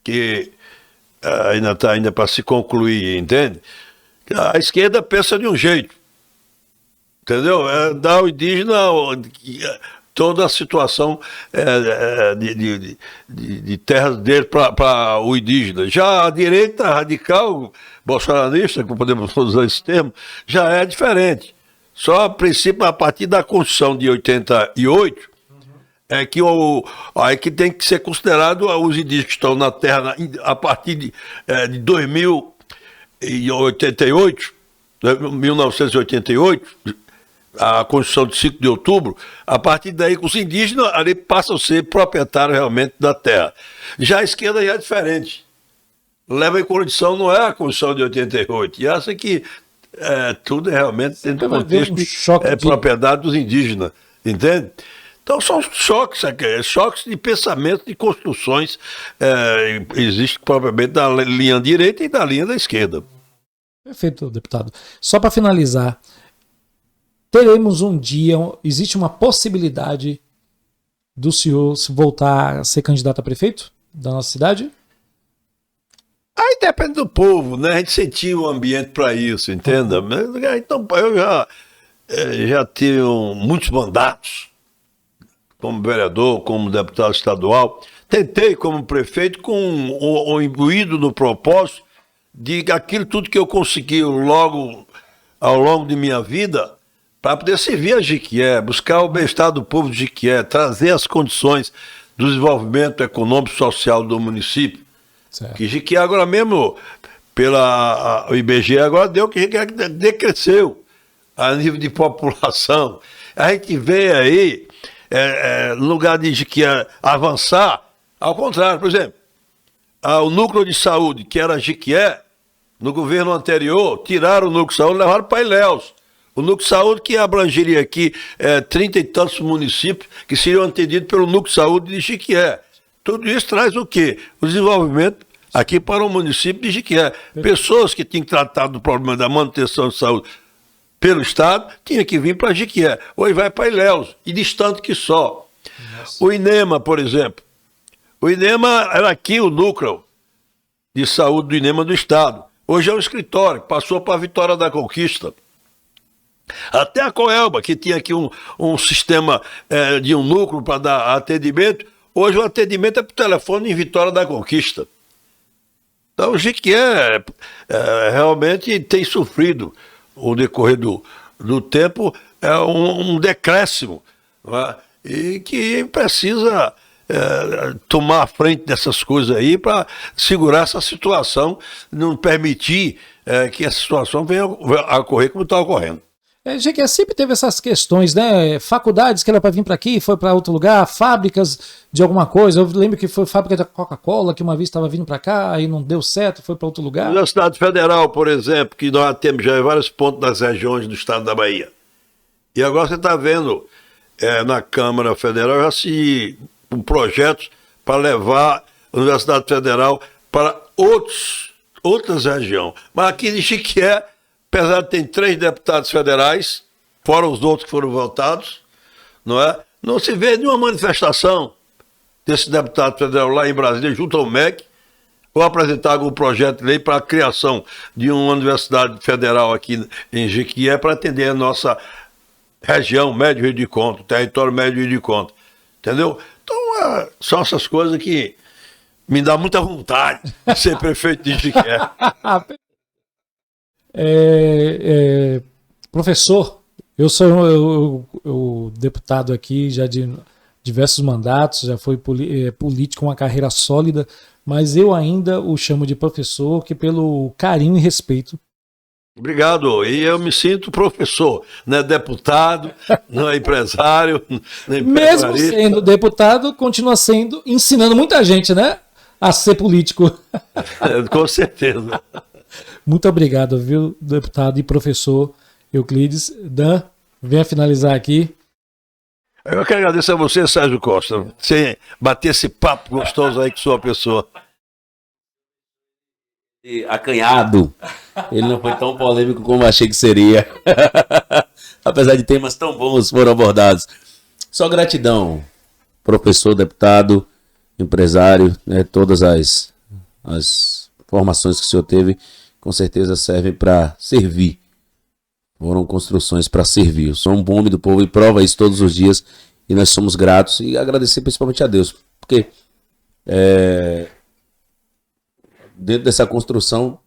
que ainda está para se concluir, entende? A esquerda pensa de um jeito, entendeu? Dá ao indígena toda a situação de terras dele para o indígena. Já a direita radical, bolsonarista, que podemos usar esse termo, já é diferente. Só a princípio, a partir da Constituição de 88, é que tem que ser considerado os indígenas que estão na terra a partir de 1988, a Constituição de 5 de outubro, a partir daí os indígenas ali passam a ser proprietários realmente da terra. Já a esquerda já é diferente. Leva em condição, não é a Constituição de 88, e acha que tudo é realmente dentro do contexto propriedade dos indígenas, entende? Então são choques de pensamento, de construções, existe propriamente da linha direita e da linha da esquerda. Perfeito, deputado. Só para finalizar, teremos um dia, existe uma possibilidade do senhor voltar a ser candidato a prefeito da nossa cidade? Aí depende do povo, né? A gente sentiu o ambiente para isso, entenda? Então, eu já tive muitos mandatos como vereador, como deputado estadual. Tentei como prefeito com o imbuído no propósito de aquilo tudo que eu consegui ao longo de minha vida para poder servir a Jequié, buscar o bem-estar do povo de Jequié, trazer as condições do desenvolvimento econômico e social do município. Certo. Que Jequié agora mesmo, o IBGE agora deu que Jequié decresceu a nível de população. A gente vê aí, no lugar de Jequié avançar, ao contrário, por exemplo, o núcleo de saúde, que era Jequié, no governo anterior, tiraram o núcleo de saúde e levaram para Ilhéus. O Núcleo de Saúde que abrangeria aqui 30 e tantos municípios que seriam atendidos pelo Núcleo de Saúde de Jequié. Tudo isso traz o quê? O desenvolvimento aqui para o município de Jequié. Pessoas que tinham tratado do problema da manutenção de saúde pelo Estado, tinham que vir para Jequié. Hoje vai para Ilhéus, e distante que só. Nossa. O INEMA, por exemplo. O INEMA era aqui o núcleo de saúde do INEMA do Estado. Hoje é um escritório, passou para a Vitória da Conquista. Até a Coelba, que tinha aqui um sistema de um núcleo para dar atendimento, hoje o atendimento é por telefone em Vitória da Conquista. Então o Jequié realmente tem sofrido, o decorrer do tempo, um decréscimo, não é? E que precisa tomar a frente dessas coisas aí para segurar essa situação, não permitir que essa situação venha a ocorrer como está ocorrendo. Jequié sempre teve essas questões, né? Faculdades que era para vir para aqui, foi para outro lugar, fábricas de alguma coisa. Eu lembro que foi fábrica da Coca-Cola, que uma vez estava vindo para cá, aí não deu certo, foi para outro lugar. A Universidade Federal, por exemplo, que nós temos já em vários pontos das regiões do estado da Bahia. E agora você está vendo na Câmara Federal já com projetos para levar a Universidade Federal para outras regiões. Mas aqui em Jequié, apesar de ter 3 deputados federais, fora os outros que foram votados, não se vê nenhuma manifestação desse deputado federal lá em Brasília, junto ao MEC, ou apresentar algum projeto de lei para a criação de uma universidade federal aqui em Jequié para atender a nossa região Médio Rio de Conta, território Médio Rio de Conta. Entendeu? Então, são essas coisas que me dá muita vontade de ser prefeito de Jequié. Professor, eu sou o deputado aqui já de diversos mandatos, já foi político, uma carreira sólida, mas eu ainda o chamo de professor, que pelo carinho e respeito. Obrigado, e eu me sinto professor, não é deputado, não é empresário, não é mesmo sendo deputado, continua ensinando muita gente, né, a ser político. Com certeza. Muito obrigado, viu, deputado e professor Euclides. Dan, venha finalizar aqui. Eu quero agradecer a você, Sérgio Costa, você bater esse papo gostoso aí com sua pessoa. Acanhado. Ele não foi tão polêmico como achei que seria. Apesar de temas tão bons foram abordados. Só gratidão, professor, deputado, empresário, né, todas as formações que o senhor teve, com certeza servem para servir. Foram construções para servir. Eu sou um bom homem do povo e prova isso todos os dias. E nós somos gratos e agradecer principalmente a Deus. Porque dentro dessa construção,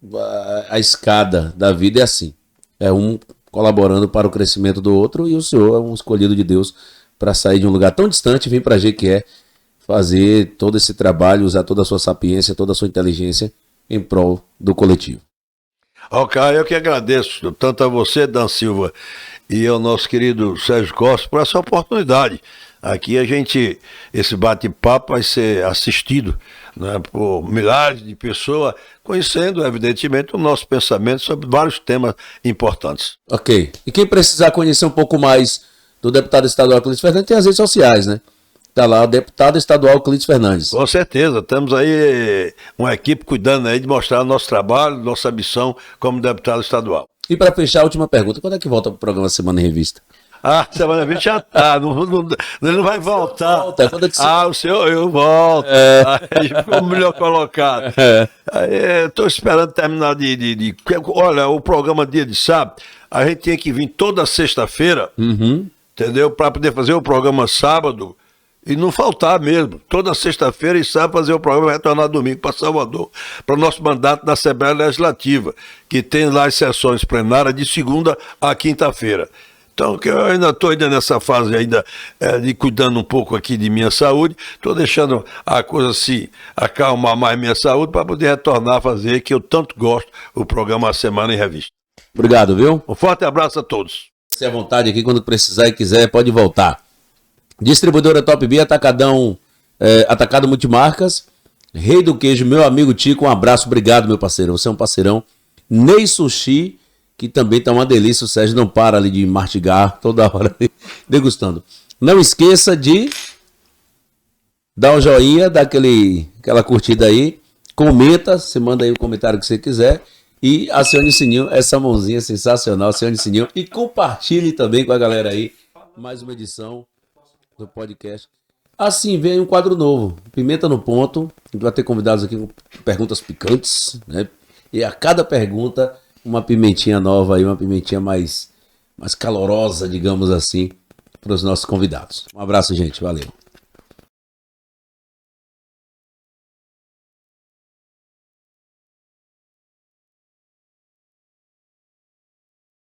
a escada da vida é assim. É um colaborando para o crescimento do outro e o senhor é um escolhido de Deus para sair de um lugar tão distante e vir para Jequié fazer todo esse trabalho, usar toda a sua sapiência, toda a sua inteligência em prol do coletivo. Ok, eu que agradeço tanto a você, Dan Silva, e ao nosso querido Sérgio Costa por essa oportunidade. Aqui esse bate-papo vai ser assistido, né, por milhares de pessoas, conhecendo, evidentemente, o nosso pensamento sobre vários temas importantes. Ok. E quem precisar conhecer um pouco mais do deputado estadual Euclides Fernandes, tem as redes sociais, né? Está lá o deputado estadual Euclides Fernandes. Com certeza, temos aí uma equipe cuidando aí de mostrar o nosso trabalho, nossa missão como deputado estadual. E para fechar, a última pergunta, quando é que volta para o programa Semana em Revista? Semana em Revista já está, ele não vai voltar. Volta, quando é que o senhor, eu volto. Aí ficou melhor colocado. Estou esperando terminar olha, o programa dia de sábado, a gente tem que vir toda sexta-feira, entendeu? Para poder fazer o programa sábado. E não faltar mesmo. Toda sexta-feira e sábado fazer o programa e retornar domingo para Salvador, para o nosso mandato da Assembleia Legislativa, que tem lá as sessões plenárias de segunda a quinta-feira. Então, que eu ainda estou nessa fase ainda de cuidando um pouco aqui de minha saúde, estou deixando a coisa se acalmar mais minha saúde para poder retornar a fazer, que eu tanto gosto, o programa A Semana em Revista. Obrigado, viu? Um forte abraço a todos. Se à vontade aqui, quando precisar e quiser, pode voltar. Distribuidora Top B, atacado multimarcas, Rei do Queijo, meu amigo Tico, um abraço, obrigado meu parceiro, você é um parceirão. Ney Sushi, que também tá uma delícia. O Sérgio não para ali de mastigar toda hora degustando. Não esqueça de dar um joinha, dar aquela curtida aí, comenta, você manda aí o comentário que você quiser e acione o sininho, essa mãozinha sensacional, acione o sininho e compartilhe também com a galera aí mais uma edição do podcast. Assim vem um quadro novo, Pimenta no Ponto. A gente vai ter convidados aqui com perguntas picantes, né? E a cada pergunta uma pimentinha nova aí, uma pimentinha mais calorosa, digamos assim, para os nossos convidados. Um abraço, gente. Valeu.